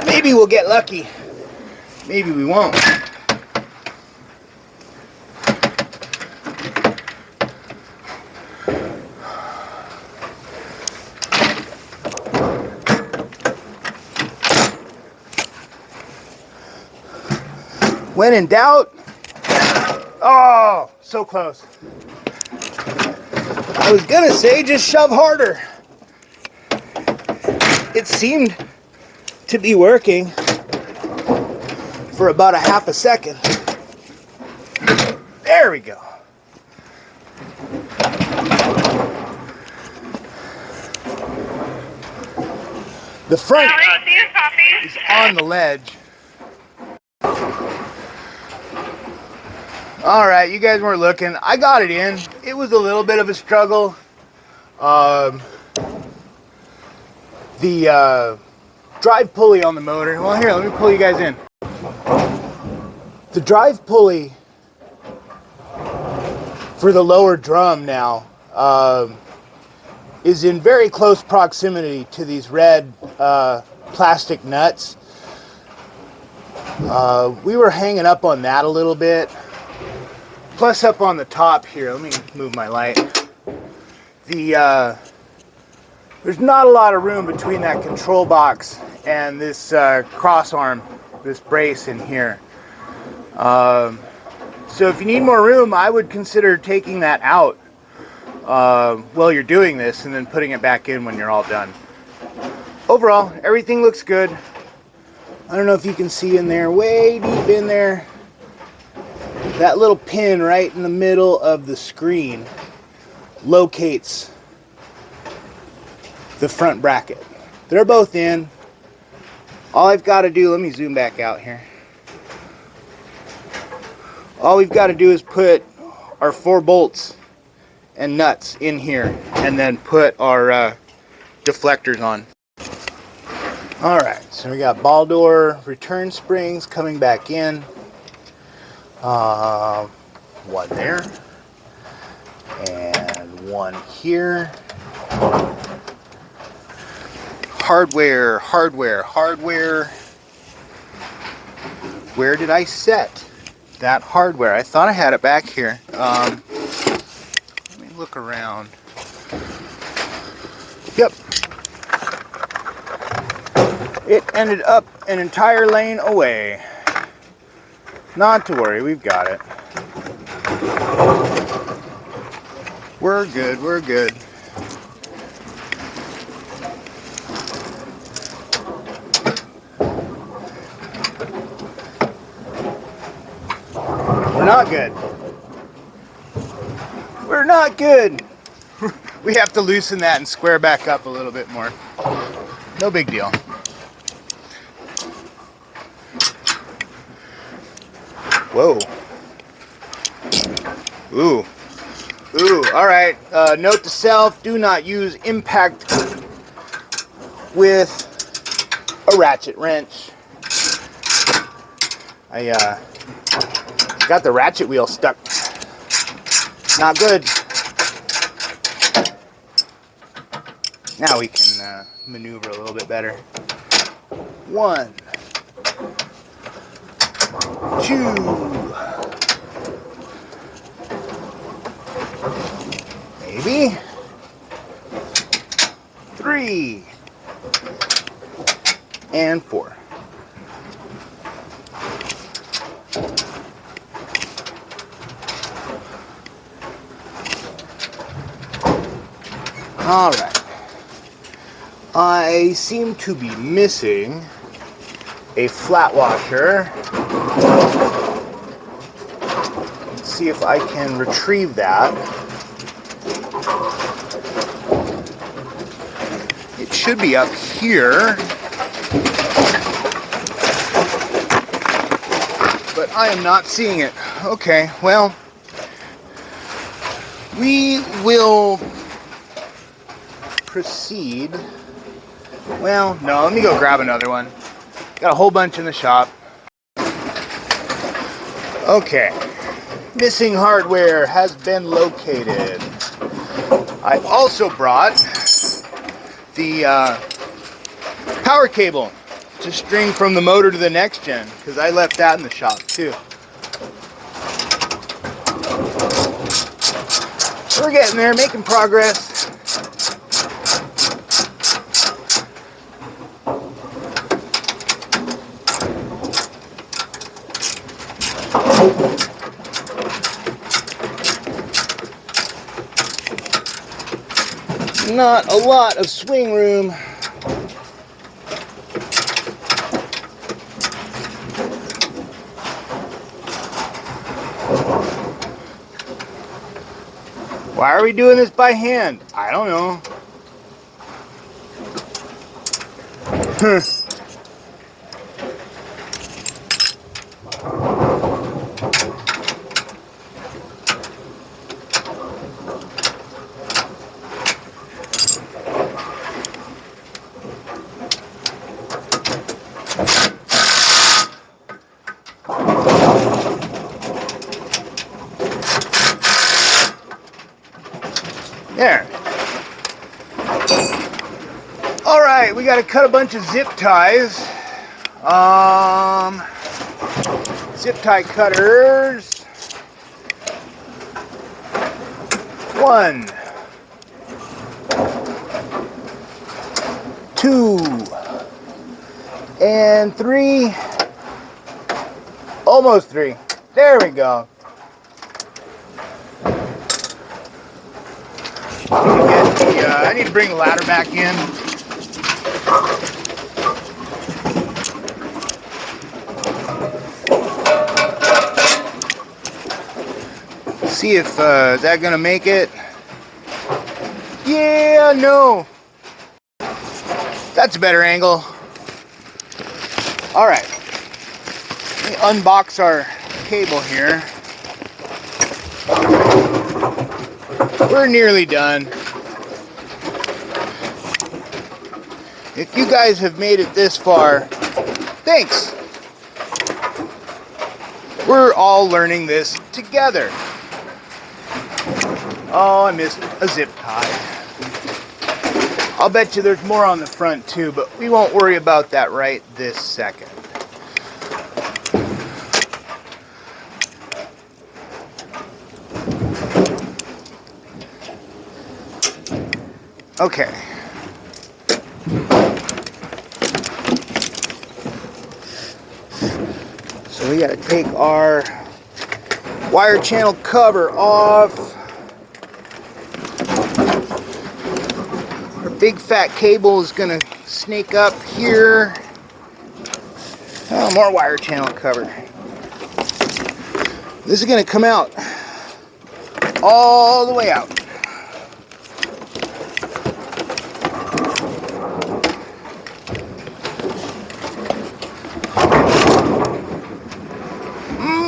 maybe we'll get lucky. Maybe we won't. When in doubt, oh, so close. I was gonna say just shove harder. It seemed to be working for about a half a second. There we go. The front is on the ledge. All right, you guys weren't looking. I got it in. It was a little bit of a struggle. The drive pulley on the motor. Well, here, let me pull you guys in. The drive pulley for the lower drum now is in very close proximity to these red plastic nuts. We were hanging up on that a little bit. Plus up on the top here, let me move my light. There's not a lot of room between that control box and this cross arm, this brace in here. So if you need more room, I would consider taking that out while you're doing this and then putting it back in when you're all done. Overall, everything looks good. I don't know if you can see in there, way deep in there, that little pin right in the middle of the screen locates the front bracket. They're both in. All I've got to do, let me zoom back out here. All we've got to do is put our 4 bolts and nuts in here and then put our deflectors on. Alright, so we got ball door return springs coming back in. One there. And one here. Hardware. Where did I set that hardware? I thought I had it back here. Let me look around. Yep. It ended up an entire lane away. Not to worry, we've got it. We're good, we're good. We're not good. We're not good. We have to loosen that and square back up a little bit more. No big deal. Whoa. Ooh. Ooh, all right. Note to self, do not use impact with a ratchet wrench. I got the ratchet wheel stuck. Not good. Now we can maneuver a little bit better. 1, 2. Maybe. 3. And 4. All right. I seem to be missing a flat washer. Let's see if I can retrieve that. It should be up here, but I am not seeing it. Okay, well, we will proceed. Well, no, let me go grab another one. Got a whole bunch in the shop. Okay, missing hardware has been located. I also brought the power cable to string from the motor to the next gen, because I left that in the shop too. We're getting there, making progress. Not a lot of swing room. Why are we doing this by hand? I don't know. There. Alright, we gotta cut a bunch of zip ties. Zip tie cutters. 1, 2, and 3. Almost 3. There we go. I need to bring the ladder back in. See if that's gonna make it. Yeah, no. That's a better angle. All right. Let me unbox our cable here. We're nearly done. If you guys have made it this far, thanks. We're all learning this together. Oh, I missed a zip tie. I'll bet you there's more on the front too, but we won't worry about that right this second. Okay. So we gotta take our wire channel cover off. Our big fat cable is gonna snake up here. Oh, more wire channel cover. This is gonna come out all the way out.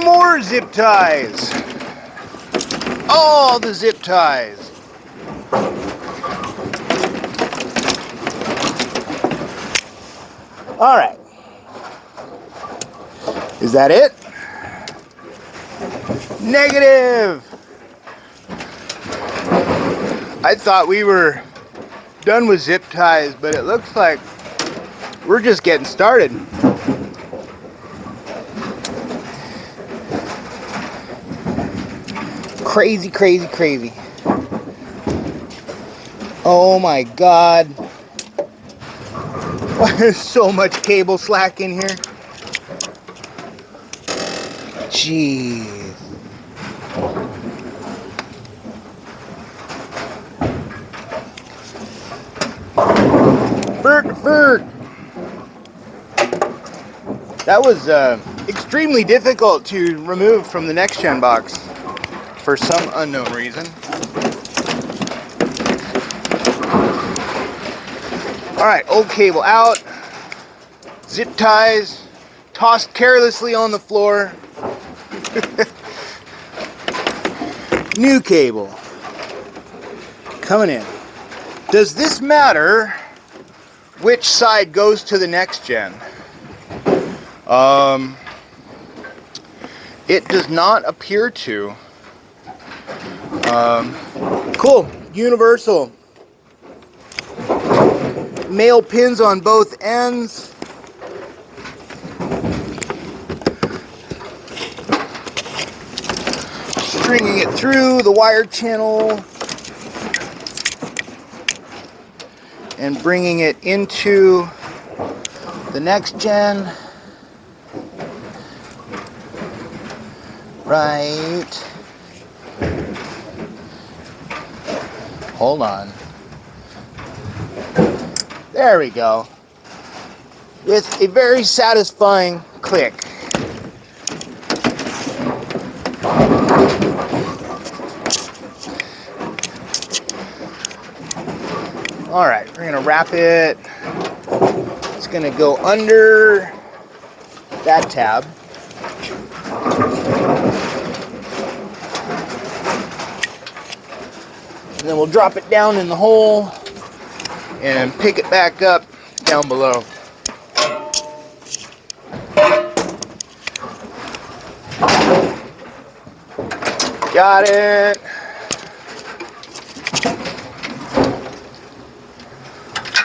More zip ties. All the zip ties. All right. Is that it? Negative. I thought we were done with zip ties, but it looks like we're just getting started. Crazy, crazy, crazy. Oh my God. Why there's so much cable slack in here? Jeez. Bert. That was extremely difficult to remove from the next gen box for some unknown reason. Alright, old cable out. Zip ties tossed carelessly on the floor. New cable coming in. Does this matter which side goes to the next gen? It does not appear to. Cool. Universal. Male pins on both ends. Stringing it through the wire channel and bringing it into the next gen. Right. Hold on. There we go. With a very satisfying click. All right, we're gonna wrap it. It's gonna go under that tab. And then we'll drop it down in the hole and pick it back up down below. Got it.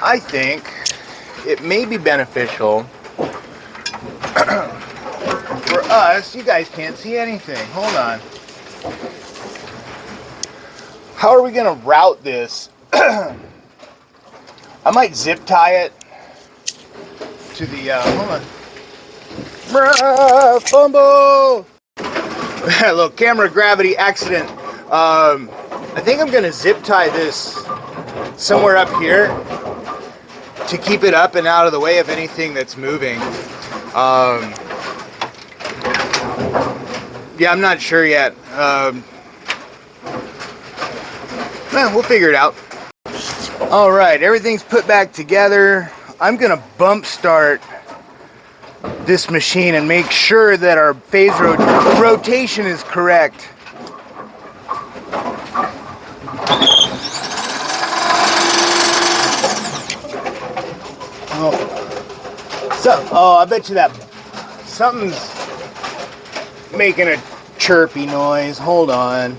I think it may be beneficial for us. You guys can't see anything. Hold on. How are we going to route this? I might zip tie it to the, hold on. Bruh, fumble! A little camera gravity accident. I think I'm going to zip tie this somewhere up here to keep it up and out of the way of anything that's moving. Yeah, I'm not sure yet. We'll figure it out. All right, everything's put back together. I'm gonna bump start this machine and make sure that our phase rotation is correct. Oh, I bet you that something's making a chirpy noise. Hold on.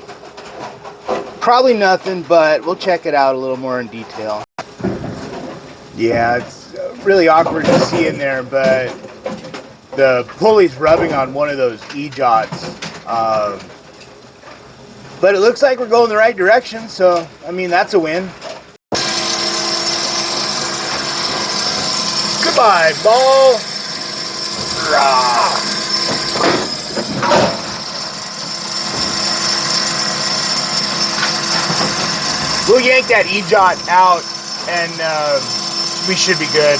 Probably nothing, but we'll check it out a little more in detail. Yeah, it's really awkward to see in there, but the pulley's rubbing on one of those E-jots. But it looks like we're going the right direction, so, I mean, that's a win. Goodbye, ball. Rah. We'll yank that E-jot out and we should be good.